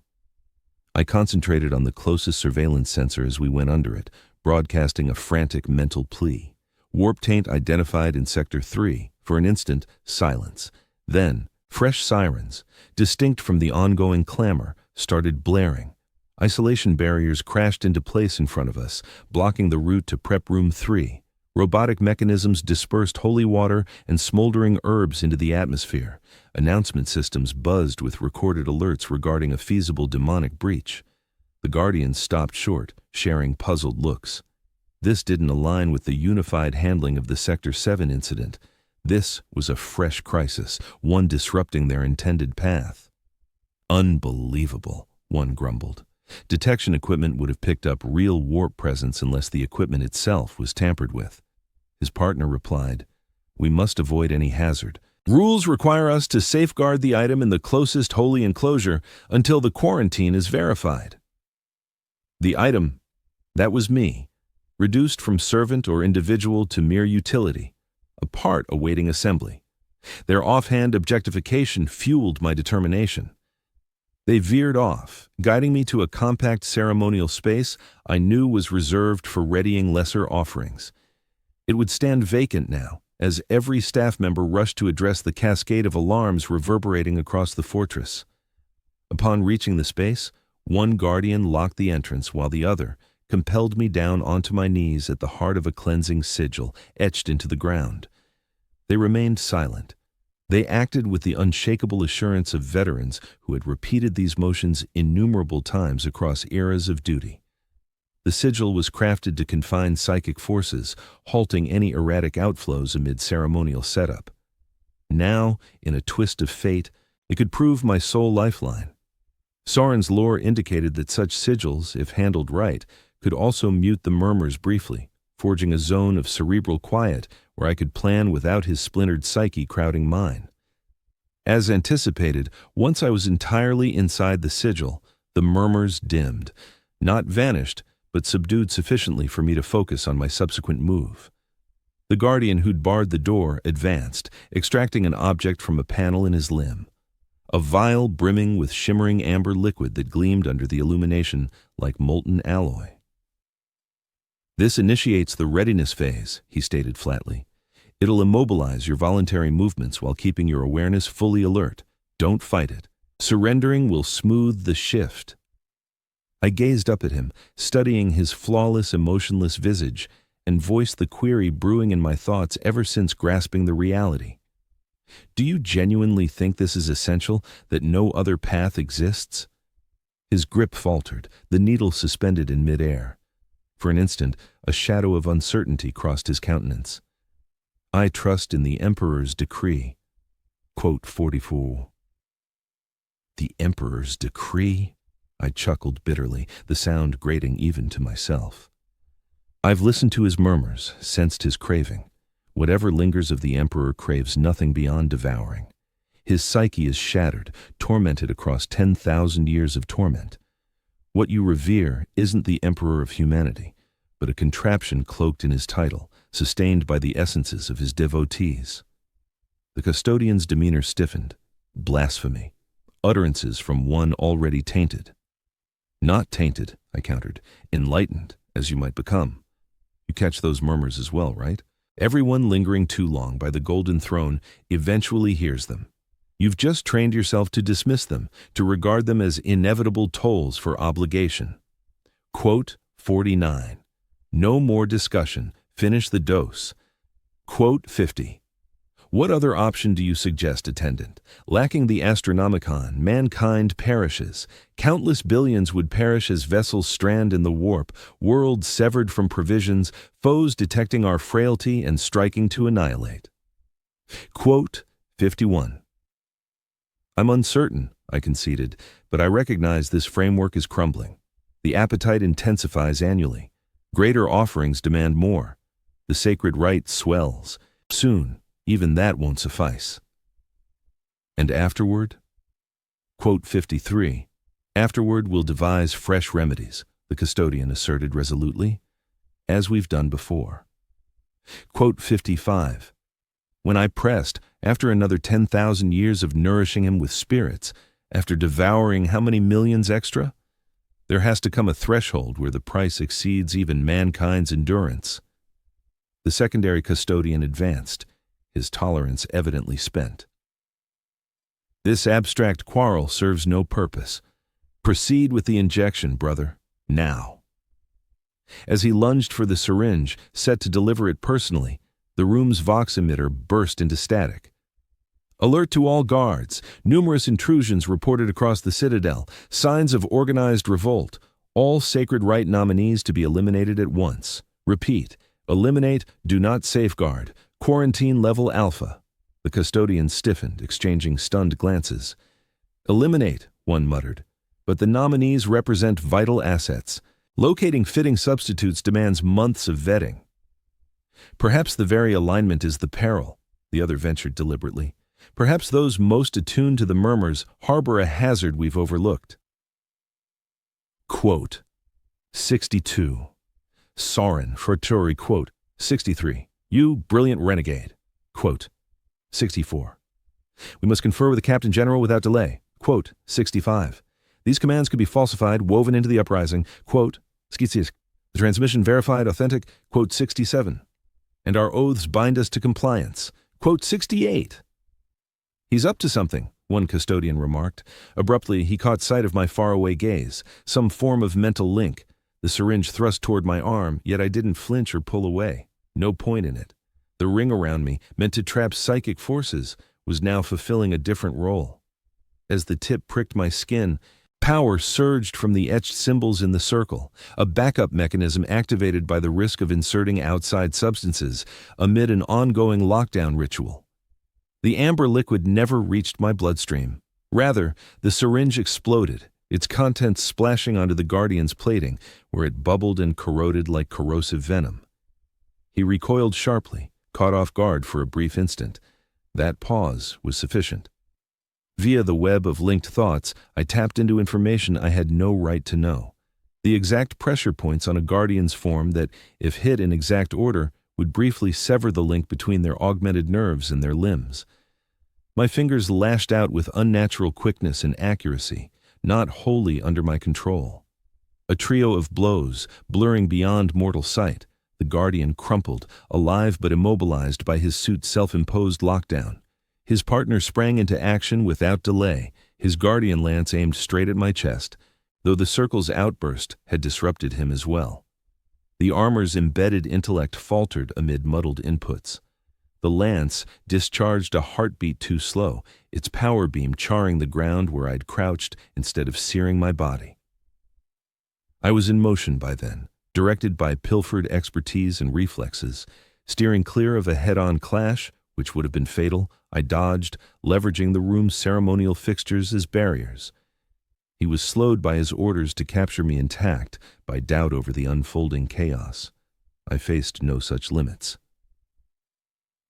S1: I concentrated on the closest surveillance sensor as we went under it, broadcasting a frantic mental plea. Warp taint identified in Sector 3. For an instant, silence. Then, fresh sirens, distinct from the ongoing clamor, started blaring. Isolation barriers crashed into place in front of us, blocking the route to Prep Room 3. Robotic mechanisms dispersed holy water and smoldering herbs into the atmosphere. Announcement systems buzzed with recorded alerts regarding a feasible demonic breach. The Guardians stopped short, sharing puzzled looks. This didn't align with the unified handling of the Sector 7 incident. This was a fresh crisis, one disrupting their intended path. Unbelievable, one grumbled. Detection equipment would have picked up real warp presence unless the equipment itself was tampered with. His partner replied, "We must avoid any hazard. Rules require us to safeguard the item in the closest holy enclosure until the quarantine is verified." The item, that was me, reduced from servant or individual to mere utility, a part awaiting assembly. Their offhand objectification fueled my determination. They veered off, guiding me to a compact ceremonial space I knew was reserved for readying lesser offerings. It would stand vacant now, as every staff member rushed to address the cascade of alarms reverberating across the fortress. Upon reaching the space, one guardian locked the entrance while the other compelled me down onto my knees at the heart of a cleansing sigil etched into the ground. They remained silent. They acted with the unshakable assurance of veterans who had repeated these motions innumerable times across eras of duty. The sigil was crafted to confine psychic forces, halting any erratic outflows amid ceremonial setup. Now, in a twist of fate, it could prove my sole lifeline. Sauron's lore indicated that such sigils, if handled right, could also mute the murmurs briefly, forging a zone of cerebral quiet where I could plan without his splintered psyche crowding mine. As anticipated, once I was entirely inside the sigil, the murmurs dimmed, not vanished, but subdued sufficiently for me to focus on my subsequent move. The guardian who'd barred the door advanced, extracting an object from a panel in his limb. A vial brimming with shimmering amber liquid that gleamed under the illumination like molten alloy. "This initiates the readiness phase," he stated flatly. "It'll immobilize your voluntary movements while keeping your awareness fully alert. Don't fight it. Surrendering will smooth the shift." I gazed up at him, studying his flawless, emotionless visage, and voiced the query brewing in my thoughts ever since grasping the reality. "Do you genuinely think this is essential, that no other path exists?" His grip faltered, the needle suspended in midair. For an instant, a shadow of uncertainty crossed his countenance. "I trust in the Emperor's decree." Quote 44. The Emperor's decree? I chuckled bitterly, the sound grating even to myself. I've listened to his murmurs, sensed his craving. Whatever lingers of the Emperor craves nothing beyond devouring. His psyche is shattered, tormented across 10,000 years of torment. What you revere isn't the Emperor of humanity, but a contraption cloaked in his title, sustained by the essences of his devotees. The custodian's demeanor stiffened. Blasphemy. Utterances from one already tainted. Not tainted, I countered. Enlightened, as you might become. You catch those murmurs as well, right? Everyone lingering too long by the golden throne eventually hears them. You've just trained yourself to dismiss them, to regard them as inevitable tolls for obligation. Quote 49. No more discussion. Finish the dose. Quote 50. What other option do you suggest, attendant? Lacking the Astronomicon, mankind perishes. Countless billions would perish as vessels strand in the warp, worlds severed from provisions, foes detecting our frailty and striking to annihilate. Quote 51. I'm uncertain, I conceded, but I recognize this framework is crumbling. The appetite intensifies annually. Greater offerings demand more. The sacred rite swells. Soon, even that won't suffice. And afterward? Quote 53. Afterward we'll devise fresh remedies, the custodian asserted resolutely, as we've done before. Quote 55. When I pressed, after another 10,000 years of nourishing him with spirits, after devouring how many millions extra? There has to come a threshold where the price exceeds even mankind's endurance. The secondary custodian advanced, his tolerance evidently spent. This abstract quarrel serves no purpose. Proceed with the injection, brother, now. As he lunged for the syringe, set to deliver it personally, the room's vox emitter burst into static. Alert to all guards. Numerous intrusions reported across the Citadel. Signs of organized revolt. All sacred rite nominees to be eliminated at once. Repeat. Eliminate, do not safeguard. Quarantine level alpha. The custodian stiffened, exchanging stunned glances. Eliminate, one muttered. But the nominees represent vital assets. Locating fitting substitutes demands months of vetting. Perhaps the very alignment is the peril, the other ventured deliberately. Perhaps those most attuned to the murmurs harbor a hazard we've overlooked. Quote 62. Sorin Forturi. Quote 63. You brilliant renegade. Quote 64. We must confer with the Captain General without delay. Quote 65. These commands could be falsified, woven into the uprising. Quote the transmission verified, authentic. Quote 67. And our oaths bind us to compliance. Quote 68. He's up to something, one custodian remarked. Abruptly, he caught sight of my faraway gaze, some form of mental link. The syringe thrust toward my arm, yet I didn't flinch or pull away. No point in it. The ring around me, meant to trap psychic forces, was now fulfilling a different role. As the tip pricked my skin, power surged from the etched symbols in the circle, a backup mechanism activated by the risk of inserting outside substances amid an ongoing lockdown ritual. The amber liquid never reached my bloodstream. Rather, the syringe exploded, its contents splashing onto the Guardian's plating, where it bubbled and corroded like corrosive venom. He recoiled sharply, caught off guard for a brief instant. That pause was sufficient. Via the web of linked thoughts, I tapped into information I had no right to know. The exact pressure points on a Guardian's form that, if hit in exact order, would briefly sever the link between their augmented nerves and their limbs. My fingers lashed out with unnatural quickness and accuracy, not wholly under my control. A trio of blows, blurring beyond mortal sight, the Guardian crumpled, alive but immobilized by his suit's self-imposed lockdown. His partner sprang into action without delay, his Guardian lance aimed straight at my chest, though the circle's outburst had disrupted him as well. The armor's embedded intellect faltered amid muddled inputs. The lance discharged a heartbeat too slow, its power beam charring the ground where I'd crouched instead of searing my body. I was in motion by then, directed by pilfered expertise and reflexes. Steering clear of a head-on clash, which would have been fatal, I dodged, leveraging the room's ceremonial fixtures as barriers. He was slowed by his orders to capture me intact, by doubt over the unfolding chaos. I faced no such limits.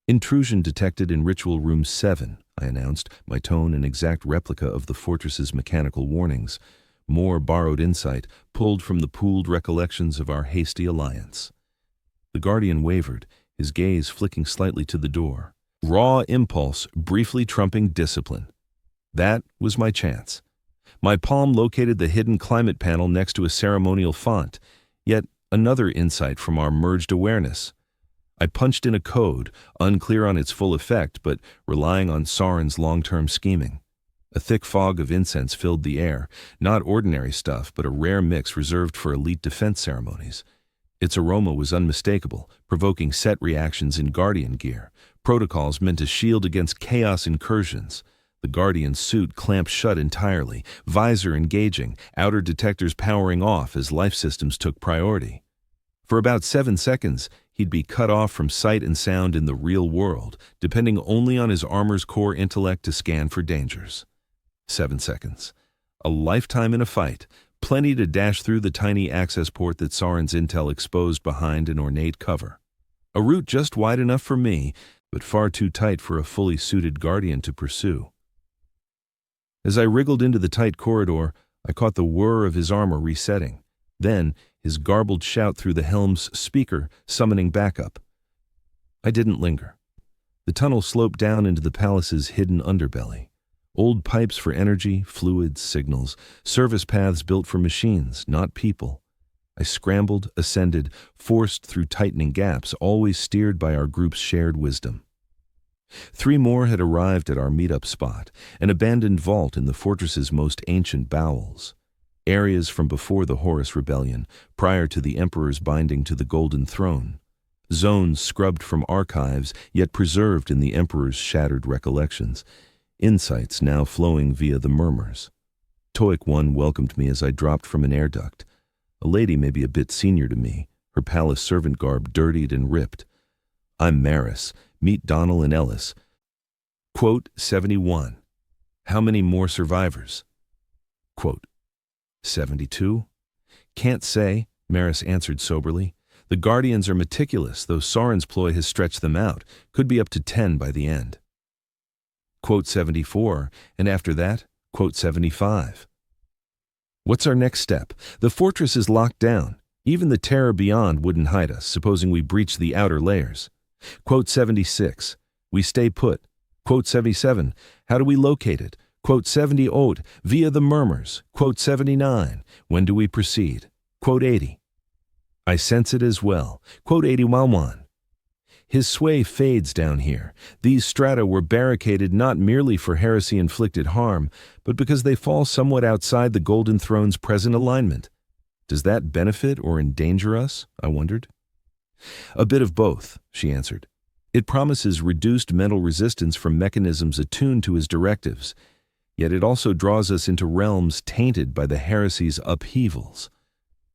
S1: Intrusion detected in Ritual Room 7, I announced, my tone an exact replica of the fortress's mechanical warnings, more borrowed insight, pulled from the pooled recollections of our hasty alliance. The Guardian wavered, his gaze flicking slightly to the door. Raw impulse briefly trumping discipline. That was my chance. My palm located the hidden climate panel next to a ceremonial font, yet another insight from our merged awareness. I punched in a code, unclear on its full effect, but relying on Sauron's long-term scheming. A thick fog of incense filled the air, not ordinary stuff, but a rare mix reserved for elite defense ceremonies. Its aroma was unmistakable, provoking set reactions in Guardian gear, protocols meant to shield against chaos incursions. The Guardian suit clamped shut entirely, visor engaging, outer detectors powering off as life systems took priority. For about 7 seconds, he'd be cut off from sight and sound in the real world, depending only on his armor's core intellect to scan for dangers. 7 seconds. A lifetime in a fight, plenty to dash through the tiny access port that Sauron's intel exposed behind an ornate cover. A route just wide enough for me, but far too tight for a fully suited Guardian to pursue. As I wriggled into the tight corridor, I caught the whir of his armor resetting. Then, his garbled shout through the helm's speaker, summoning backup. I didn't linger. The tunnel sloped down into the palace's hidden underbelly. Old pipes for energy, fluids, signals, service paths built for machines, not people. I scrambled, ascended, forced through tightening gaps, always steered by our group's shared wisdom. 3 more had arrived at our meetup spot, an abandoned vault in the fortress's most ancient bowels. Areas from before the Horus Rebellion, prior to the Emperor's binding to the Golden Throne. Zones scrubbed from archives, yet preserved in the Emperor's shattered recollections. Insights now flowing via the murmurs. Toic One welcomed me as I dropped from an air duct. A lady maybe a bit senior to me, her palace servant garb dirtied and ripped. I'm Maris. Meet Donnell and Ellis. Quote 71. How many more survivors? Quote 72? Can't say, Maris answered soberly. The Guardians are meticulous, though Sauron's ploy has stretched them out. Could be up to 10 by the end. Quote 74, and after that, quote 75. What's our next step? The fortress is locked down. Even the terror beyond wouldn't hide us, supposing we breach the outer layers. Quote 76. We stay put. Quote 77. How do we locate it? Quote 78. Via the murmurs. Quote 79. When do we proceed? Quote 80. I sense it as well. Quote 81. His sway fades down here. These strata were barricaded not merely for heresy-inflicted harm, but because they fall somewhat outside the Golden Throne's present alignment. Does that benefit or endanger us? I wondered. A bit of both, she answered. It promises reduced mental resistance from mechanisms attuned to his directives, yet it also draws us into realms tainted by the heresy's upheavals.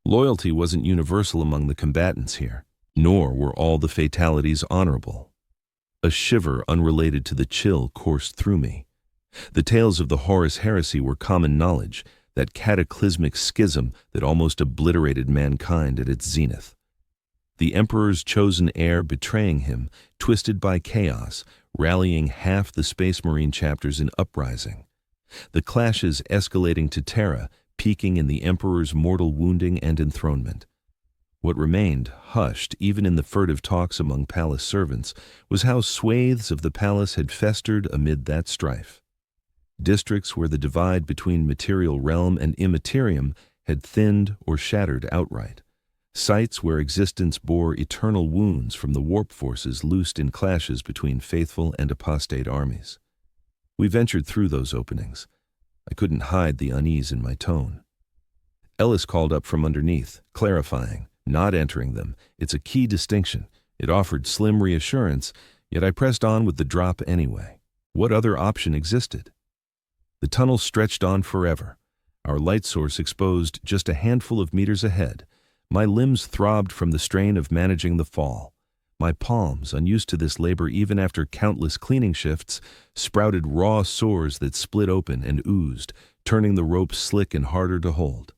S1: Loyalty wasn't universal among the combatants here, nor were all the fatalities honorable. A shiver unrelated to the chill coursed through me. The tales of the Horus heresy were common knowledge, that cataclysmic schism that almost obliterated mankind at its zenith. The Emperor's chosen heir betraying him, twisted by chaos, rallying half the Space Marine chapters in uprising. The clashes escalating to terror, peaking in the Emperor's mortal wounding and enthronement. What remained, hushed even in the furtive talks among palace servants, was how swathes of the palace had festered amid that strife. Districts where the divide between material realm and immaterium had thinned or shattered outright. Sites where existence bore eternal wounds from the warp forces loosed in clashes between faithful and apostate armies. We ventured through those openings. I couldn't hide the unease in my tone. Ellis called up from underneath, clarifying, not entering them. It's a key distinction. It offered slim reassurance, yet I pressed on with the drop anyway. What other option existed? The tunnel stretched on forever, our light source exposed just a handful of meters ahead. My limbs throbbed from the strain of managing the fall. My palms, unused to this labor even after countless cleaning shifts, sprouted raw sores that split open and oozed, turning the rope slick and harder to hold.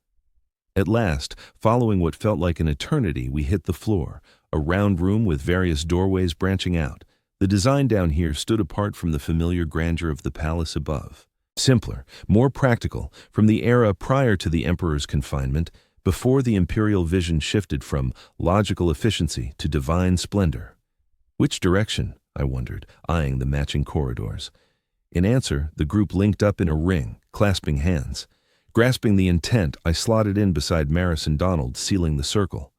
S1: At last, following what felt like an eternity, we hit the floor, a round room with various doorways branching out. The design down here stood apart from the familiar grandeur of the palace above. Simpler, more practical, from the era prior to the Emperor's confinement, before the imperial vision shifted from logical efficiency to divine splendor. Which direction? I wondered, eyeing the matching corridors. In answer, the group linked up in a ring, clasping hands. Grasping the intent, I slotted in beside Maris and Donald, sealing the circle.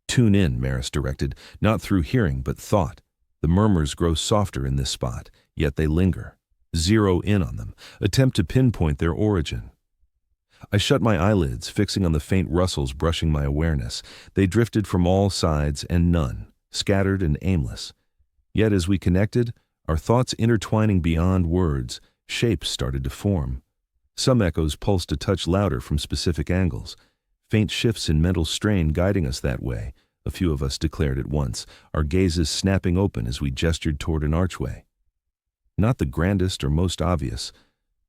S1: "Tune in," Maris directed, "not through hearing, but thought. The murmurs grow softer in this spot, yet they linger. Zero in on them. Attempt to pinpoint their origin." I shut my eyelids, fixing on the faint rustles brushing my awareness. They drifted from all sides and none, scattered and aimless. Yet as we connected, our thoughts intertwining beyond words, shapes started to form. Some echoes pulsed a touch louder from specific angles. Faint shifts in mental strain guiding us that way, a few of us declared at once, our gazes snapping open as we gestured toward an archway. Not the grandest or most obvious,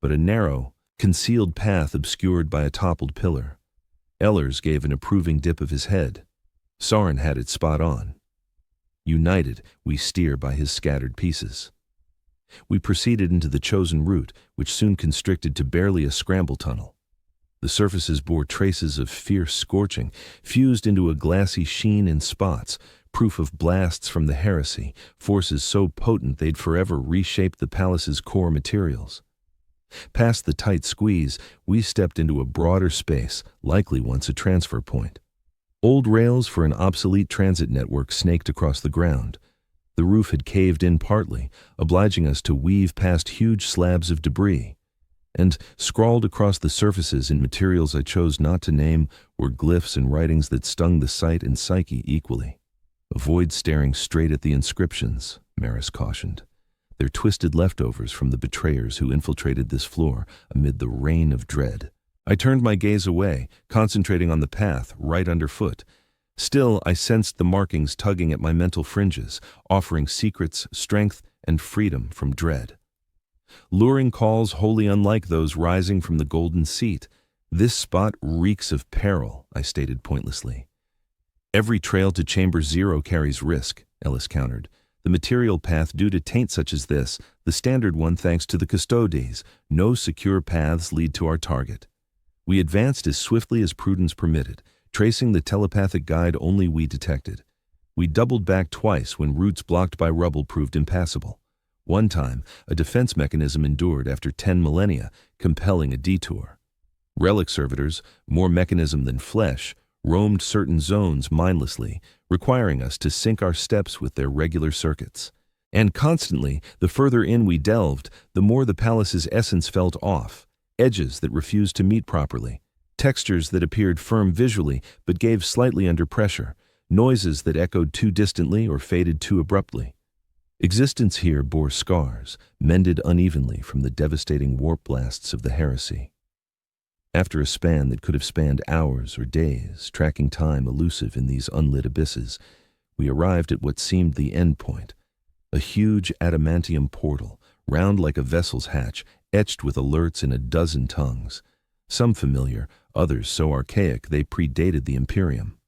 S1: but a narrow, concealed path obscured by a toppled pillar. Ellers gave an approving dip of his head. Soren had it spot on. United, we steer by his scattered pieces. We proceeded into the chosen route, which soon constricted to barely a scramble tunnel. The surfaces bore traces of fierce scorching, fused into a glassy sheen in spots, proof of blasts from the heresy, forces so potent they'd forever reshaped the palace's core materials. Past the tight squeeze, we stepped into a broader space, likely once a transfer point. Old rails for an obsolete transit network snaked across the ground. The roof had caved in partly, obliging us to weave past huge slabs of debris. And scrawled across the surfaces in materials I chose not to name were glyphs and writings that stung the sight and psyche equally. "Avoid staring straight at the inscriptions," Maris cautioned. "They're twisted leftovers from the betrayers who infiltrated this floor amid the rain of dread." I turned my gaze away, concentrating on the path right underfoot. Still, I sensed the markings tugging at my mental fringes, offering secrets, strength, and freedom from dread. Luring calls wholly unlike those rising from the golden seat. "This spot reeks of peril," I stated pointlessly. "Every trail to Chamber Zero carries risk," Ellis countered. "The material path due to taint such as this, the standard one thanks to the custodes. No secure paths lead to our target." We advanced as swiftly as prudence permitted, tracing the telepathic guide only we detected. We doubled back twice when routes blocked by rubble proved impassable. One time, a defense mechanism endured after 10 millennia, compelling a detour. Relic servitors, more mechanism than flesh, roamed certain zones mindlessly, requiring us to sync our steps with their regular circuits. And constantly, the further in we delved, the more the palace's essence felt off, edges that refused to meet properly, textures that appeared firm visually but gave slightly under pressure, noises that echoed too distantly or faded too abruptly. Existence here bore scars, mended unevenly from the devastating warp blasts of the heresy. After a span that could have spanned hours or days, tracking time elusive in these unlit abysses, we arrived at what seemed the end point, a huge adamantium portal, round like a vessel's hatch, etched with alerts in a dozen tongues. Some familiar, others so archaic they predated the Imperium.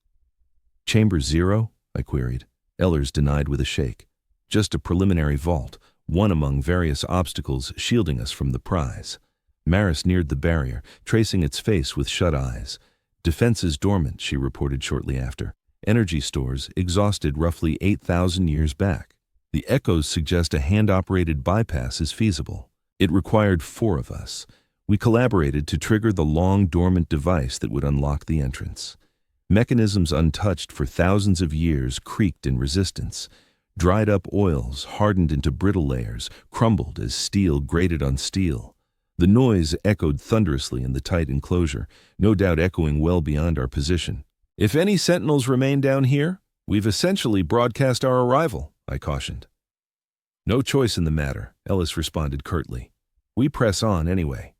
S1: "Chamber Zero?" I queried. Ellers denied with a shake. "Just a preliminary vault, one among various obstacles shielding us from the prize." Maris neared the barrier, tracing its face with shut eyes. "Defenses dormant," she reported shortly after. "Energy stores exhausted roughly 8,000 years back. The echoes suggest a hand-operated bypass is feasible. It required 4 of us. We collaborated to trigger the long-dormant device that would unlock the entrance. Mechanisms untouched for thousands of years creaked in resistance. Dried-up oils hardened into brittle layers, crumbled as steel grated on steel. The noise echoed thunderously in the tight enclosure, no doubt echoing well beyond our position. "If any sentinels remain down here, we've essentially broadcast our arrival," I cautioned. "No choice in the matter," Ellis responded curtly. "We press on anyway."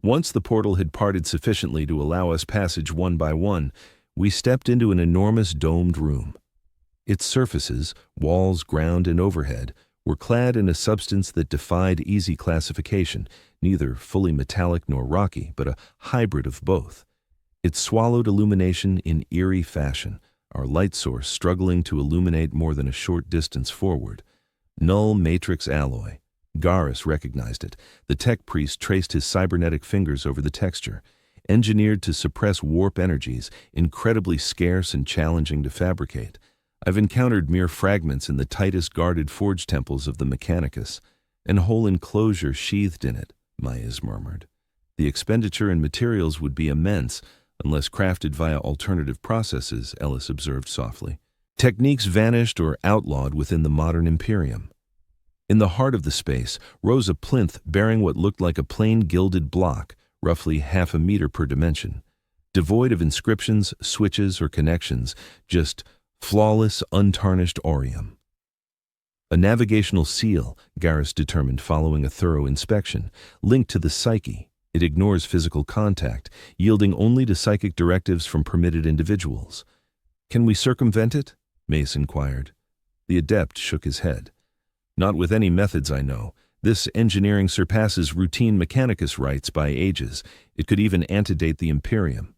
S1: Once the portal had parted sufficiently to allow us passage one by one, we stepped into an enormous domed room. Its surfaces, walls, ground, and overhead, were clad in a substance that defied easy classification, neither fully metallic nor rocky, but a hybrid of both. It swallowed illumination in eerie fashion, our light source struggling to illuminate more than a short distance forward. Null matrix alloy. Garrus recognized it. The tech priest traced his cybernetic fingers over the texture. Engineered to suppress warp energies, incredibly scarce and challenging to fabricate. I've encountered mere fragments in the tightest guarded forge temples of the Mechanicus. and whole enclosure sheathed in it, Myers murmured. The expenditure in materials would be immense, unless crafted via alternative processes, Ellis observed softly. Techniques vanished or outlawed within the modern Imperium. In the heart of the space rose a plinth bearing what looked like a plain gilded block, roughly half a meter per dimension. Devoid of inscriptions, switches, or connections, just flawless, untarnished aurium. A navigational seal, Garrus determined following a thorough inspection, linked to the psyche. It ignores physical contact, yielding only to psychic directives from permitted individuals. Can we circumvent it? Mace inquired. The adept shook his head. Not with any methods I know. This engineering surpasses routine mechanicus rites by ages. It could even antedate the Imperium.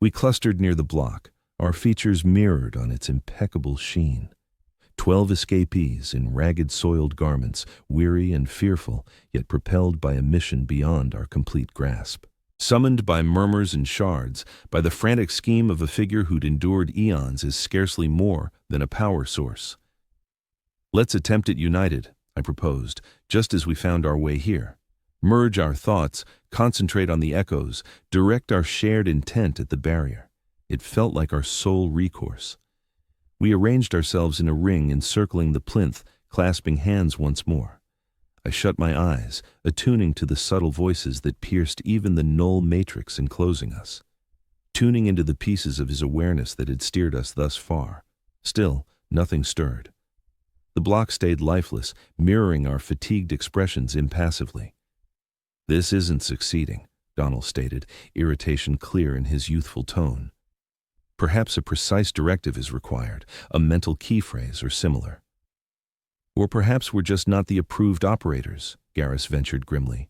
S1: We clustered near the block, our features mirrored on its impeccable sheen. 12 escapees in ragged soiled garments, weary and fearful, yet propelled by a mission beyond our complete grasp. Summoned by murmurs and shards, by the frantic scheme of a figure who'd endured eons as scarcely more than a power source. Let's attempt it united, I proposed, just as we found our way here. Merge our thoughts, concentrate on the echoes, direct our shared intent at the barrier. It felt like our sole recourse. We arranged ourselves in a ring encircling the plinth, clasping hands once more. I shut my eyes, attuning to the subtle voices that pierced even the null matrix enclosing us, tuning into the pieces of his awareness that had steered us thus far. Still, nothing stirred. The block stayed lifeless, mirroring our fatigued expressions impassively. This isn't succeeding, Donald stated, irritation clear in his youthful tone. Perhaps a precise directive is required, a mental key phrase or similar. Or perhaps we're just not the approved operators, Garrus ventured grimly.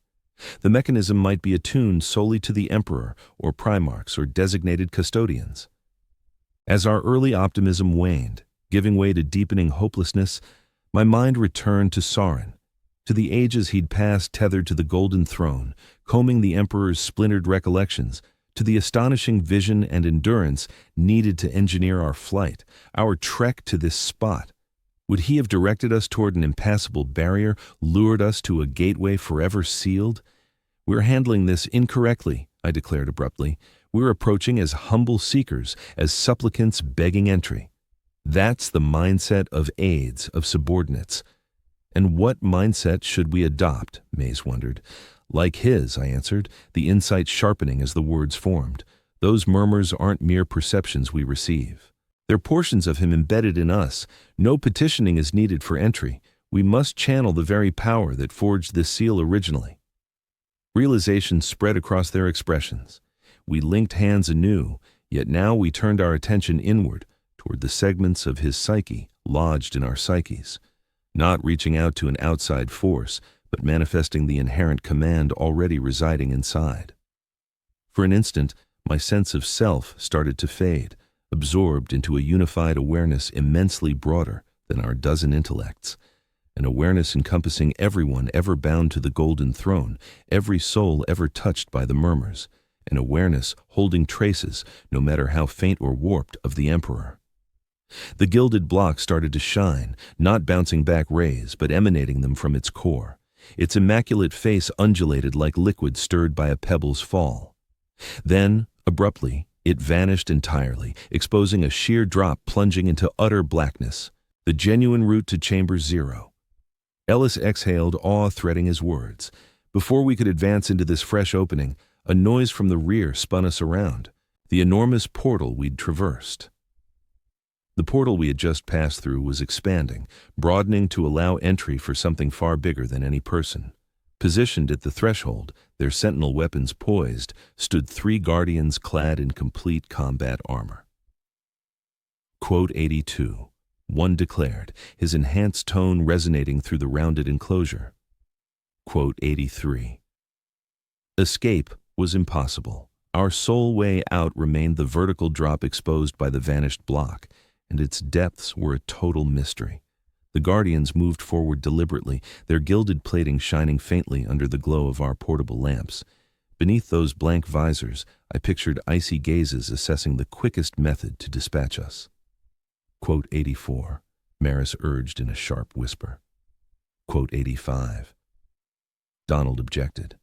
S1: The mechanism might be attuned solely to the Emperor or Primarchs or designated custodians. As our early optimism waned, giving way to deepening hopelessness, my mind returned to Sauron, to the ages he'd passed tethered to the Golden Throne, combing the Emperor's splintered recollections, to the astonishing vision and endurance needed to engineer our flight, our trek to this spot. Would he have directed us toward an impassable barrier, lured us to a gateway forever sealed? We're handling this incorrectly, I declared abruptly. We're approaching as humble seekers, as supplicants begging entry. That's the mindset of aides, of subordinates. And what mindset should we adopt? Maze wondered. Like his, I answered, the insight sharpening as the words formed. Those murmurs aren't mere perceptions we receive. They're portions of him embedded in us. No petitioning is needed for entry. We must channel the very power that forged this seal originally. Realization spread across their expressions. We linked hands anew, yet now we turned our attention inward, toward the segments of his psyche lodged in our psyches, not reaching out to an outside force, but manifesting the inherent command already residing inside. For an instant, my sense of self started to fade, absorbed into a unified awareness immensely broader than our dozen intellects, an awareness encompassing everyone ever bound to the Golden Throne, every soul ever touched by the murmurs, an awareness holding traces, no matter how faint or warped, of the Emperor. The gilded block started to shine, not bouncing back rays, but emanating them from its core. Its immaculate face undulated like liquid stirred by a pebble's fall. Then, abruptly, it vanished entirely, exposing a sheer drop plunging into utter blackness, the genuine route to Chamber Zero. Ellis exhaled, awe threading his words. Before we could advance into this fresh opening, a noise from the rear spun us around, the enormous portal we'd traversed. The portal we had just passed through was expanding, broadening to allow entry for something far bigger than any person. Positioned at the threshold, their sentinel weapons poised, stood 3 guardians clad in complete combat armor. Quote 82. One declared, his enhanced tone resonating through the rounded enclosure. Quote 83. Escape was impossible. Our sole way out remained the vertical drop exposed by the vanished block, and its depths were a total mystery. The guardians moved forward deliberately, their gilded plating shining faintly under the glow of our portable lamps. Beneath those blank visors, I pictured icy gazes assessing the quickest method to dispatch us. Quote 84, Maris urged in a sharp whisper. Quote 85. Donald objected.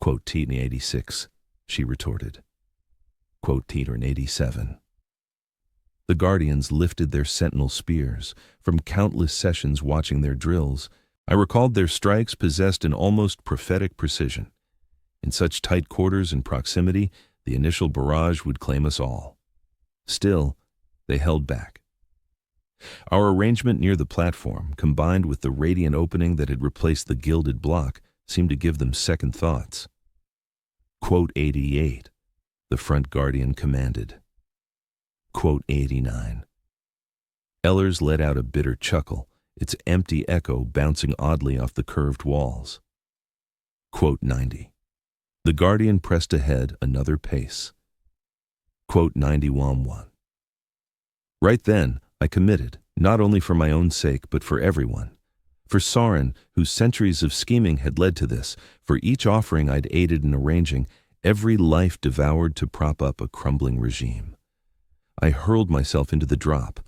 S1: Quote Teetern 86, she retorted. Quote Teetern 87. The Guardians lifted their sentinel spears. From countless sessions watching their drills, I recalled their strikes possessed an almost prophetic precision. In such tight quarters and proximity, the initial barrage would claim us all. Still, they held back. Our arrangement near the platform, combined with the radiant opening that had replaced the gilded block, seemed to give them second thoughts. Quote 88, the front Guardian commanded. Quote 89. Ellers let out a bitter chuckle, its empty echo bouncing oddly off the curved walls. Quote 90. The Guardian pressed ahead another pace. Quote 91. Right then, I committed, not only for my own sake, but for everyone. For Sauron, whose centuries of scheming had led to this, for each offering I'd aided in arranging, every life devoured to prop up a crumbling regime. I hurled myself into the drop.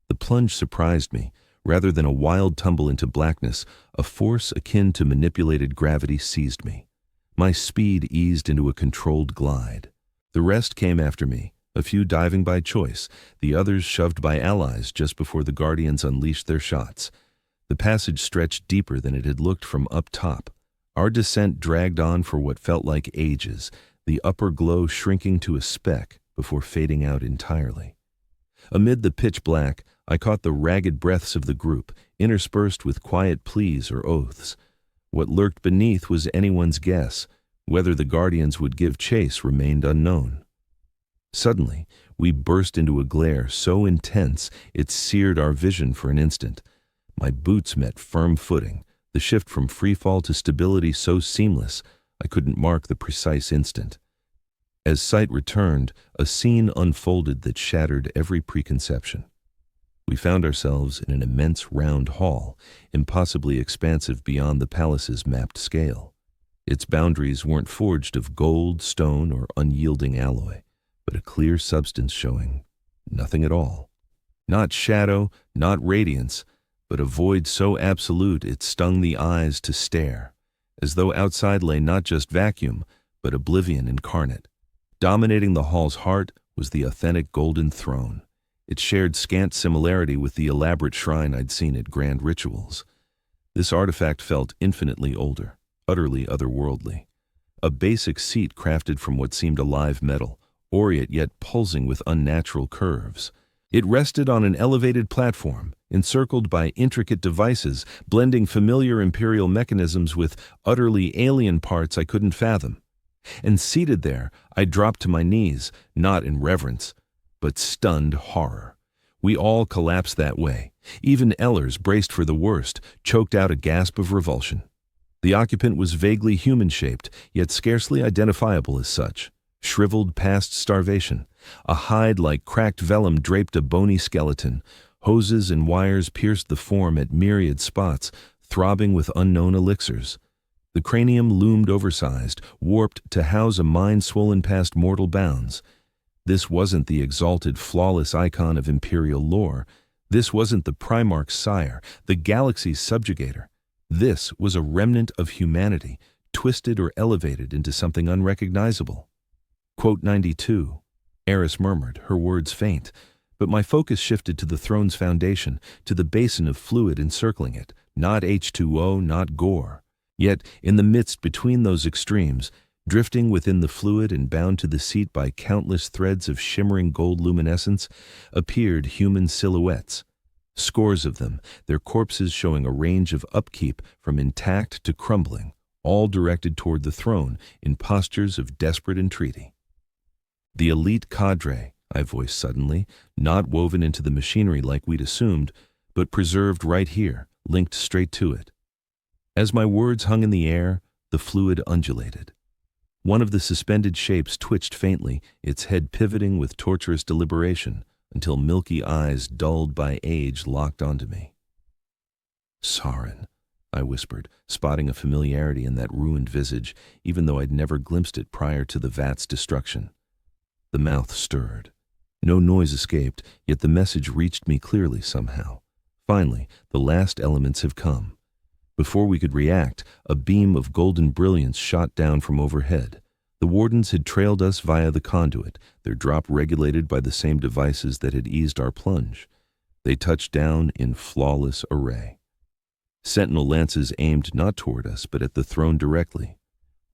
S1: The plunge surprised me. Rather than a wild tumble into blackness, a force akin to manipulated gravity seized me. My speed eased into a controlled glide. The rest came after me, a few diving by choice, the others shoved by allies just before the Guardians unleashed their shots. The passage stretched deeper than it had looked from up top. Our descent dragged on for what felt like ages, the upper glow shrinking to a speck before fading out entirely. Amid the pitch black, I caught the ragged breaths of the group, interspersed with quiet pleas or oaths. What lurked beneath was anyone's guess. Whether the Guardians would give chase remained unknown. Suddenly, we burst into a glare so intense it seared our vision for an instant. My boots met firm footing, the shift from freefall to stability so seamless I couldn't mark the precise instant. As sight returned, a scene unfolded that shattered every preconception. We found ourselves in an immense round hall, impossibly expansive beyond the palace's mapped scale. Its boundaries weren't forged of gold, stone, or unyielding alloy, but a clear substance showing nothing at all. Not shadow, not radiance, but a void so absolute it stung the eyes to stare, as though outside lay not just vacuum, but oblivion incarnate. Dominating the hall's heart was the authentic golden throne. It shared scant similarity with the elaborate shrine I'd seen at grand rituals. This artifact felt infinitely older, utterly otherworldly. A basic seat crafted from what seemed alive metal, aureate yet pulsing with unnatural curves. It rested on an elevated platform, encircled by intricate devices, blending familiar imperial mechanisms with utterly alien parts I couldn't fathom. And seated there, I dropped to my knees, not in reverence, but stunned horror. We all collapsed that way. Even Ellers, braced for the worst, choked out a gasp of revulsion. The occupant was vaguely human-shaped, yet scarcely identifiable as such. Shriveled past starvation. A hide like cracked vellum draped a bony skeleton. Hoses and wires pierced the form at myriad spots, throbbing with unknown elixirs. The cranium loomed oversized, warped to house a mind swollen past mortal bounds. This wasn't the exalted, flawless icon of imperial lore. This wasn't the Primarch's sire, the galaxy's subjugator. This was a remnant of humanity, twisted or elevated into something unrecognizable. Quote 92. Eris murmured, her words faint, but my focus shifted to the throne's foundation, to the basin of fluid encircling it, not H2O, not gore. Yet, in the midst between those extremes, drifting within the fluid and bound to the seat by countless threads of shimmering gold luminescence, appeared human silhouettes. Scores of them, their corpses showing a range of upkeep from intact to crumbling, all directed toward the throne in postures of desperate entreaty. The elite cadre, I voiced suddenly, not woven into the machinery like we'd assumed, but preserved right here, linked straight to it. As my words hung in the air, the fluid undulated. One of the suspended shapes twitched faintly, its head pivoting with torturous deliberation, until milky eyes dulled by age locked onto me. Sauron, I whispered, spotting a familiarity in that ruined visage, even though I'd never glimpsed it prior to the vat's destruction. The mouth stirred. No noise escaped, yet the message reached me clearly somehow. Finally, the last elements have come. Before we could react, a beam of golden brilliance shot down from overhead. The wardens had trailed us via the conduit, their drop regulated by the same devices that had eased our plunge. They touched down in flawless array. Sentinel lances aimed not toward us, but at the throne directly.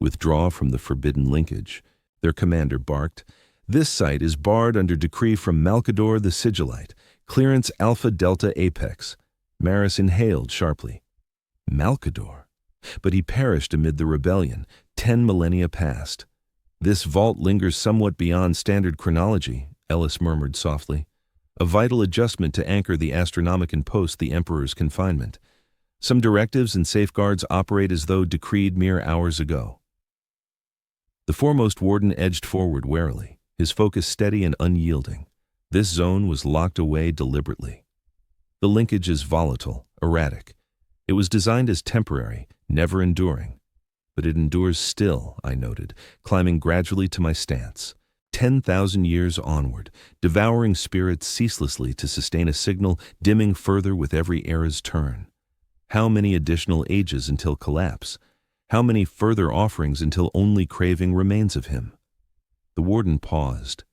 S1: "Withdraw from the forbidden linkage," their commander barked. "This site is barred under decree from Malkador the Sigillite. Clearance Alpha Delta Apex." Maris inhaled sharply. Malkador? But he perished amid the rebellion, 10 millennia past. "This vault lingers somewhat beyond standard chronology," Ellis murmured softly. "A vital adjustment to anchor the Astronomicon post the Emperor's confinement. Some directives and safeguards operate as though decreed mere hours ago." The foremost warden edged forward warily, his focus steady and unyielding. This zone was locked away deliberately. The linkage is volatile, erratic. It was designed as temporary, never enduring. But it endures still, I noted, climbing gradually to my stance. 10,000 years onward, devouring spirits ceaselessly to sustain a signal, dimming further with every era's turn. How many additional ages until collapse? How many further offerings until only craving remains of him? The warden paused,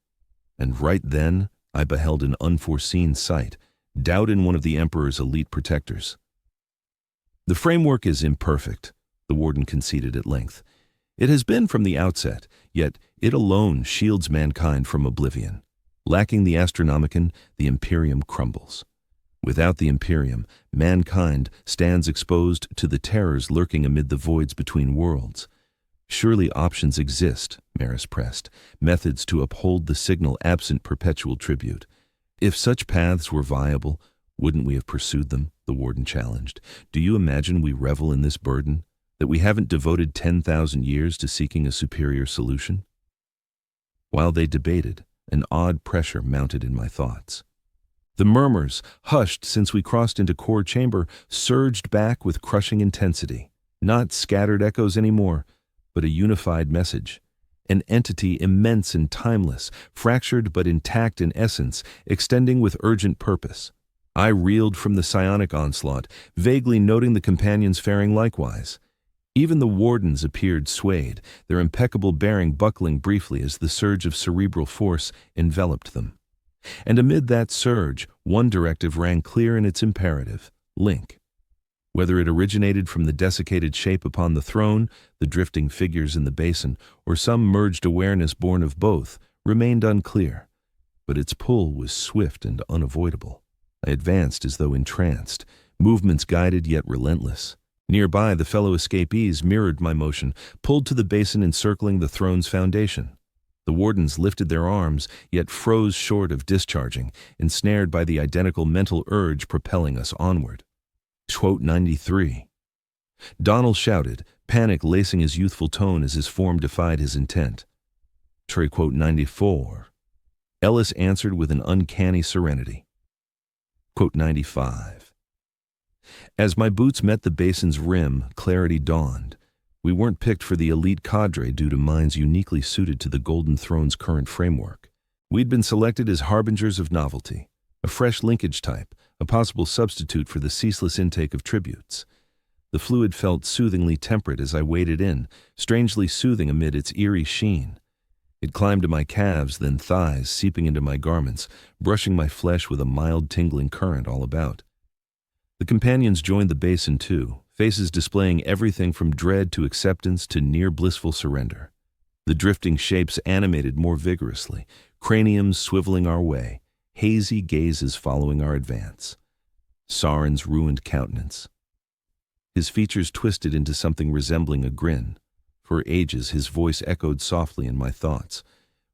S1: and right then I beheld an unforeseen sight, doubt in one of the Emperor's elite protectors. "The framework is imperfect," the warden conceded at length. "It has been from the outset, yet it alone shields mankind from oblivion. Lacking the Astronomicon, the Imperium crumbles. Without the Imperium, mankind stands exposed to the terrors lurking amid the voids between worlds. Surely options exist," Maris pressed, "methods to uphold the signal absent perpetual tribute. If such paths were viable, wouldn't we have pursued them?" the warden challenged. "Do you imagine we revel in this burden, that we haven't devoted 10,000 years to seeking a superior solution?" While they debated, an odd pressure mounted in my thoughts. The murmurs, hushed since we crossed into core chamber, surged back with crushing intensity. Not scattered echoes anymore, but a unified message. An entity immense and timeless, fractured but intact in essence, extending with urgent purpose. I reeled from the psionic onslaught, vaguely noting the companions faring likewise. Even the wardens appeared swayed, their impeccable bearing buckling briefly as the surge of cerebral force enveloped them. And amid that surge, one directive rang clear in its imperative: link. Whether it originated from the desiccated shape upon the throne, the drifting figures in the basin, or some merged awareness born of both, remained unclear. But its pull was swift and unavoidable. I advanced as though entranced, movements guided yet relentless. Nearby, the fellow escapees mirrored my motion, pulled to the basin encircling the throne's foundation. The wardens lifted their arms, yet froze short of discharging, ensnared by the identical mental urge propelling us onward. Quote 93. Donald shouted, panic lacing his youthful tone as his form defied his intent. Quote 94. Ellis answered with an uncanny serenity. Quote 95. As my boots met the basin's rim, clarity dawned. We weren't picked for the elite cadre due to minds uniquely suited to the Golden Throne's current framework. We'd been selected as harbingers of novelty, a fresh linkage type, a possible substitute for the ceaseless intake of tributes. The fluid felt soothingly temperate as I waded in, strangely soothing amid its eerie sheen. It climbed to my calves, then thighs, seeping into my garments, brushing my flesh with a mild tingling current all about. The companions joined the basin too, faces displaying everything from dread to acceptance to near blissful surrender. The drifting shapes animated more vigorously, craniums swiveling our way, hazy gazes following our advance. Sauron's ruined countenance. His features twisted into something resembling a grin. For ages his voice echoed softly in my thoughts.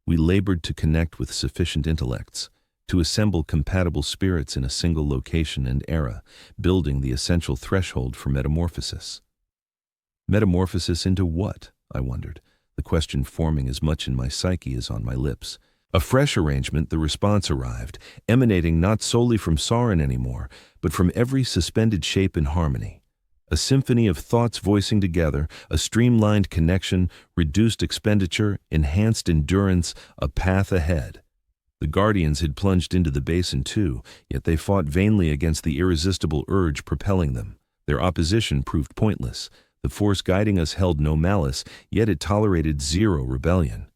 S1: We labored to connect with sufficient intellects, to assemble compatible spirits in a single location and era, building the essential threshold for metamorphosis. Metamorphosis into what? I wondered, the question forming as much in my psyche as on my lips. A fresh arrangement, the response arrived, emanating not solely from Sauron anymore, but from every suspended shape in harmony. A symphony of thoughts voicing together, a streamlined connection, reduced expenditure, enhanced endurance, a path ahead. The Guardians had plunged into the basin too, yet they fought vainly against the irresistible urge propelling them. Their opposition proved pointless. The force guiding us held no malice, yet it tolerated zero rebellion.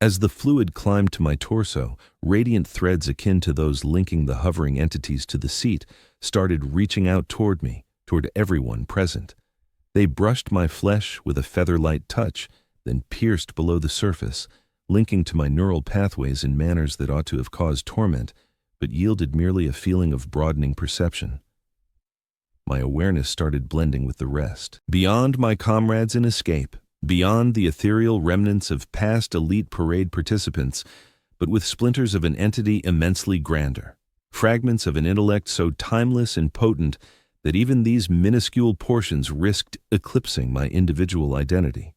S1: As the fluid climbed to my torso, radiant threads akin to those linking the hovering entities to the seat started reaching out toward me, toward everyone present. They brushed my flesh with a feather-light touch, then pierced below the surface, linking to my neural pathways in manners that ought to have caused torment, but yielded merely a feeling of broadening perception. My awareness started blending with the rest. Beyond my comrades in escape, beyond the ethereal remnants of past elite parade participants, but with splinters of an entity immensely grander, fragments of an intellect so timeless and potent that even these minuscule portions risked eclipsing my individual identity.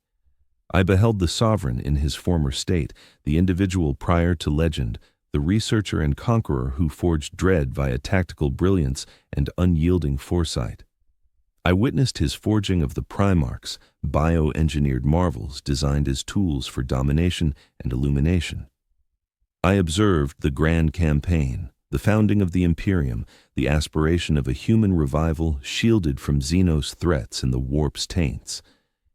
S1: I beheld the sovereign in his former state, the individual prior to legend, the researcher and conqueror who forged dread via tactical brilliance and unyielding foresight. I witnessed his forging of the Primarchs, bioengineered marvels designed as tools for domination and illumination. I observed the grand campaign, the founding of the Imperium, the aspiration of a human revival shielded from Xenos threats and the warp's taints,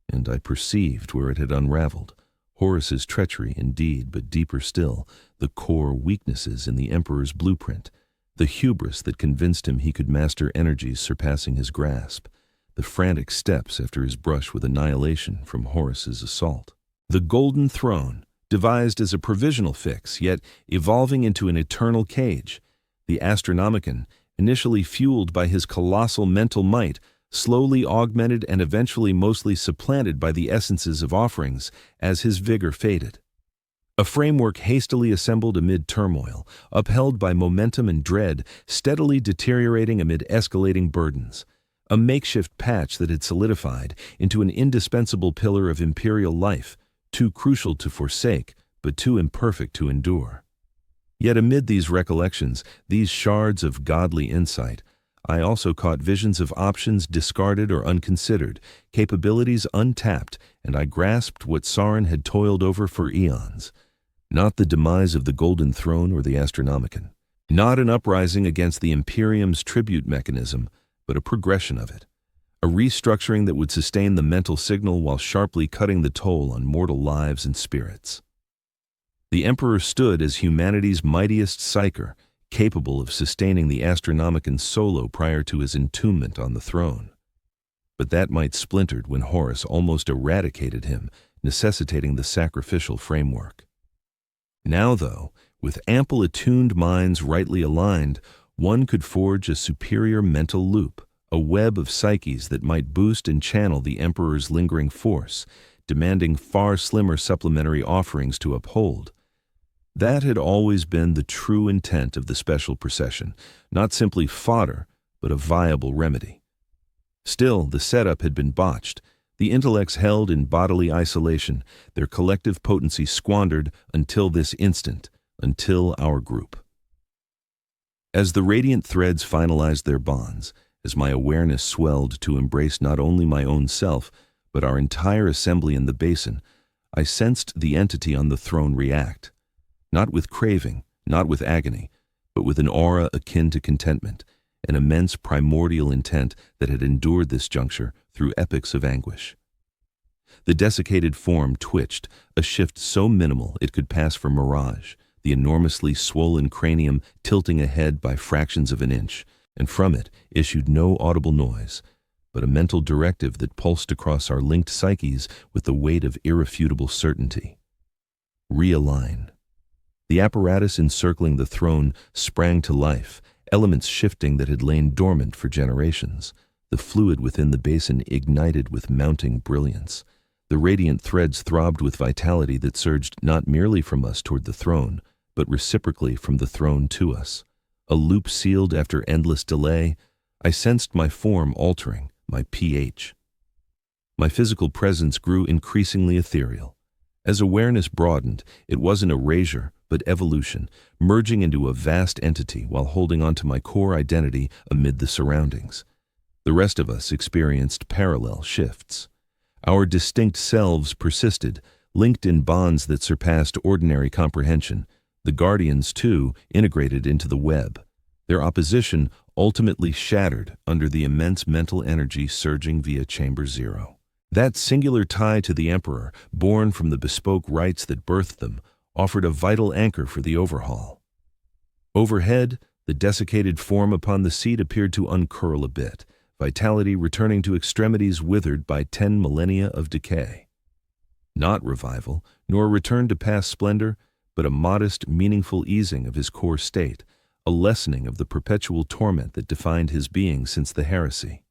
S1: and I perceived where it had unraveled. Horus's treachery indeed, but deeper still, the core weaknesses in the Emperor's blueprint, the hubris that convinced him he could master energies surpassing his grasp, the frantic steps after his brush with annihilation from Horus's assault. The Golden Throne, devised as a provisional fix, yet evolving into an eternal cage. The Astronomicon, initially fueled by his colossal mental might, slowly augmented and eventually mostly supplanted by the essences of offerings as his vigor faded. A framework hastily assembled amid turmoil, upheld by momentum and dread, steadily deteriorating amid escalating burdens. A makeshift patch that had solidified into an indispensable pillar of imperial life, too crucial to forsake, but too imperfect to endure. Yet amid these recollections, these shards of godly insight, I also caught visions of options discarded or unconsidered, capabilities untapped, and I grasped what Sauron had toiled over for eons. Not the demise of the Golden Throne or the Astronomicon. Not an uprising against the Imperium's tribute mechanism, but a progression of it. A restructuring that would sustain the mental signal while sharply cutting the toll on mortal lives and spirits. The Emperor stood as humanity's mightiest psyker, capable of sustaining the Astronomicon solo prior to his entombment on the throne. But that might splintered when Horus almost eradicated him, necessitating the sacrificial framework. Now, though, with ample attuned minds rightly aligned, one could forge a superior mental loop, a web of psyches that might boost and channel the Emperor's lingering force, demanding far slimmer supplementary offerings to uphold. That had always been the true intent of the special procession, not simply fodder, but a viable remedy. Still, the setup had been botched, the intellects held in bodily isolation, their collective potency squandered until this instant, until our group. As the radiant threads finalized their bonds, as my awareness swelled to embrace not only my own self, but our entire assembly in the basin, I sensed the entity on the throne react. Not with craving, not with agony, but with an aura akin to contentment, an immense primordial intent that had endured this juncture through epochs of anguish. The desiccated form twitched, a shift so minimal it could pass for mirage, the enormously swollen cranium tilting ahead by fractions of an inch, and from it issued no audible noise, but a mental directive that pulsed across our linked psyches with the weight of irrefutable certainty. Realign. The apparatus encircling the throne sprang to life, elements shifting that had lain dormant for generations. The fluid within the basin ignited with mounting brilliance. The radiant threads throbbed with vitality that surged not merely from us toward the throne, but reciprocally from the throne to us. A loop sealed after endless delay, I sensed my form altering, my pH. My physical presence grew increasingly ethereal. As awareness broadened, it wasn't erasure, but evolution, merging into a vast entity while holding on to my core identity amid the surroundings. The rest of us experienced parallel shifts. Our distinct selves persisted, linked in bonds that surpassed ordinary comprehension. The Guardians, too, integrated into the web. Their opposition, ultimately shattered under the immense mental energy surging via Chamber Zero. That singular tie to the Emperor, born from the bespoke rites that birthed them, offered a vital anchor for the overhaul. Overhead, the desiccated form upon the seat appeared to uncurl a bit, vitality returning to extremities withered by 10 millennia of decay. Not revival, nor return to past splendor, but a modest, meaningful easing of his core state, a lessening of the perpetual torment that defined his being since the heresy.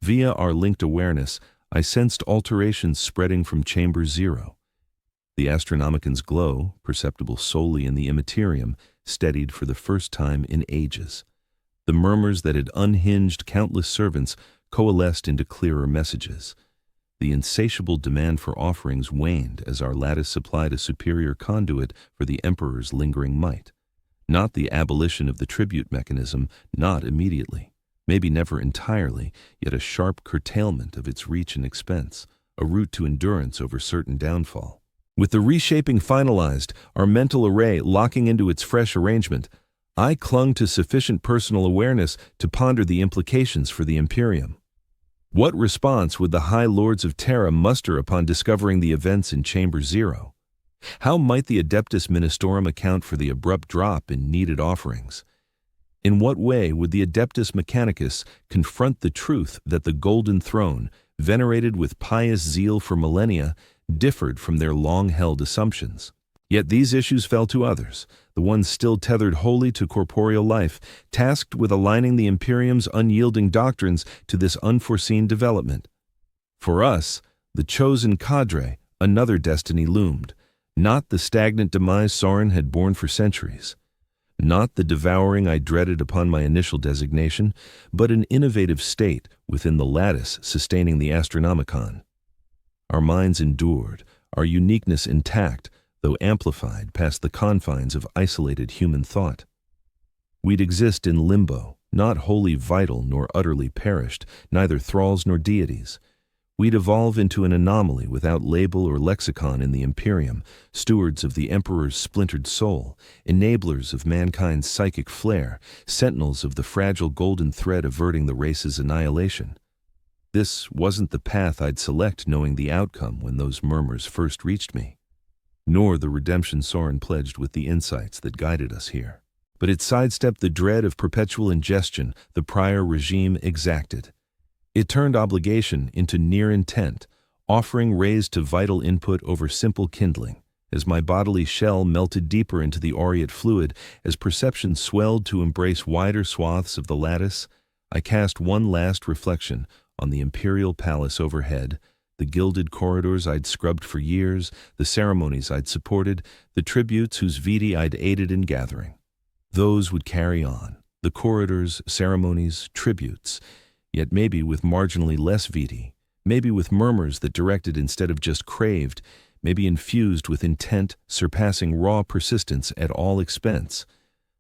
S1: Via our linked awareness, I sensed alterations spreading from Chamber Zero. The Astronomican's glow, perceptible solely in the immaterium, steadied for the first time in ages. The murmurs that had unhinged countless servants coalesced into clearer messages. The insatiable demand for offerings waned as our lattice supplied a superior conduit for the Emperor's lingering might. Not the abolition of the tribute mechanism, not immediately, maybe never entirely, yet a sharp curtailment of its reach and expense, a route to endurance over certain downfall. With the reshaping finalized, our mental array locking into its fresh arrangement, I clung to sufficient personal awareness to ponder the implications for the Imperium. What response would the High Lords of Terra muster upon discovering the events in Chamber Zero? How might the Adeptus Ministorum account for the abrupt drop in needed offerings? In what way would the Adeptus Mechanicus confront the truth that the Golden Throne, venerated with pious zeal for millennia, differed from their long-held assumptions? Yet these issues fell to others, the ones still tethered wholly to corporeal life, tasked with aligning the Imperium's unyielding doctrines to this unforeseen development. For us, the chosen cadre, another destiny loomed, not the stagnant demise Soren had borne for centuries. Not the devouring I dreaded upon my initial designation, but an innovative state within the lattice sustaining the Astronomicon. Our minds endured, our uniqueness intact, though amplified past the confines of isolated human thought. We'd exist in limbo, not wholly vital nor utterly perished, neither thralls nor deities. We'd evolve into an anomaly without label or lexicon in the Imperium, stewards of the Emperor's splintered soul, enablers of mankind's psychic flare, sentinels of the fragile golden thread averting the race's annihilation. This wasn't the path I'd select knowing the outcome when those murmurs first reached me, nor the redemption Soren pledged with the insights that guided us here. But it sidestepped the dread of perpetual ingestion the prior regime exacted. It turned obligation into near intent, offering raised to vital input over simple kindling. As my bodily shell melted deeper into the aureate fluid, as perception swelled to embrace wider swaths of the lattice, I cast one last reflection on the imperial palace overhead, the gilded corridors I'd scrubbed for years, the ceremonies I'd supported, the tributes whose vitae I'd aided in gathering. Those would carry on, the corridors, ceremonies, tributes, yet maybe with marginally less vitae, maybe with murmurs that directed instead of just craved, maybe infused with intent surpassing raw persistence at all expense.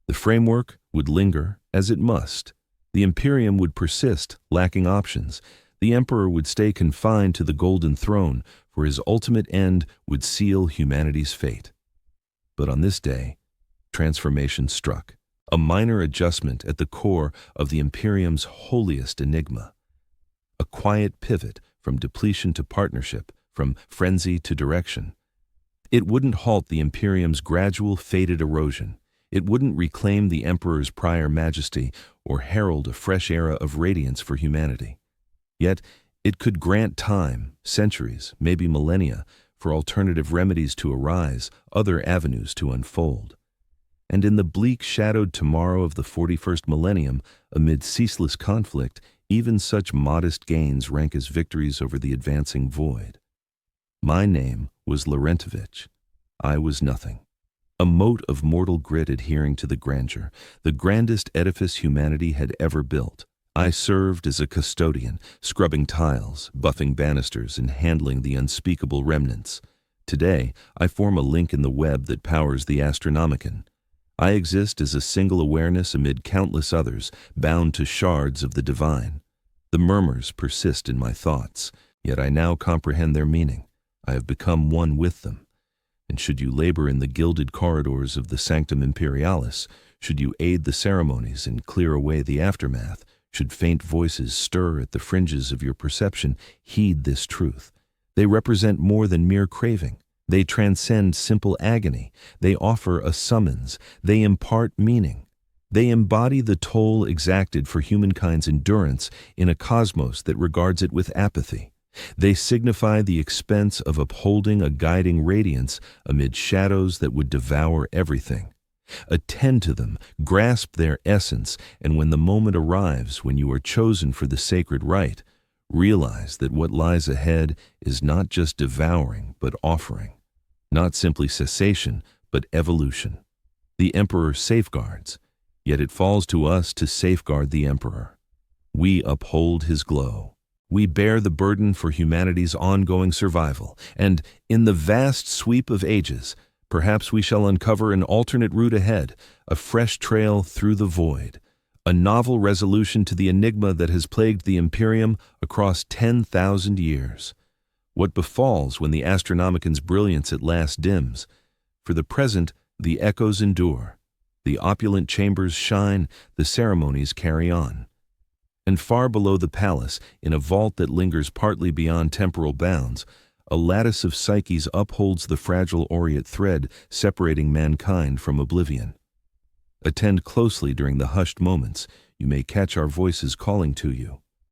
S1: The framework would linger, as it must. The Imperium would persist, lacking options. The Emperor would stay confined to the Golden Throne, for his ultimate end would seal humanity's fate. But on this day, transformation struck. A minor adjustment at the core of the Imperium's holiest enigma. A quiet pivot from depletion to partnership, from frenzy to direction. It wouldn't halt the Imperium's gradual fated erosion. It wouldn't reclaim the Emperor's prior majesty or herald a fresh era of radiance for humanity. Yet, it could grant time, centuries, maybe millennia, for alternative remedies to arise, other avenues to unfold. And in the bleak shadowed tomorrow of the 41st millennium, amid ceaseless conflict, even such modest gains rank as victories over the advancing void. My name was Larentovich. I was nothing. A mote of mortal grit adhering to the grandeur, the grandest edifice humanity had ever built. I served as a custodian, scrubbing tiles, buffing banisters, and handling the unspeakable remnants. Today, I form a link in the web that powers the Astronomicon. I exist as a single awareness amid countless others, bound to shards of the divine. The murmurs persist in my thoughts, yet I now comprehend their meaning. I have become one with them. And should you labor in the gilded corridors of the Sanctum Imperialis, should you aid the ceremonies and clear away the aftermath, should faint voices stir at the fringes of your perception, heed this truth. They represent more than mere craving. They transcend simple agony. They offer a summons. They impart meaning. They embody the toll exacted for humankind's endurance in a cosmos that regards it with apathy. They signify the expense of upholding a guiding radiance amid shadows that would devour everything. Attend to them, grasp their essence, and when the moment arrives when you are chosen for the sacred rite, realize that what lies ahead is not just devouring, but offering. Not simply cessation, but evolution. The Emperor safeguards, yet it falls to us to safeguard the Emperor. We uphold his glow. We bear the burden for humanity's ongoing survival, and in the vast sweep of ages, perhaps we shall uncover an alternate route ahead, a fresh trail through the void, a novel resolution to the enigma that has plagued the Imperium across 10,000 years. What befalls when the Astronomican's brilliance at last dims? For the present, the echoes endure. The opulent chambers shine, the ceremonies carry on. And far below the palace, in a vault that lingers partly beyond temporal bounds, a lattice of psyches upholds the fragile aureate thread separating mankind from oblivion. Attend closely during the hushed moments. You may catch our voices calling to you.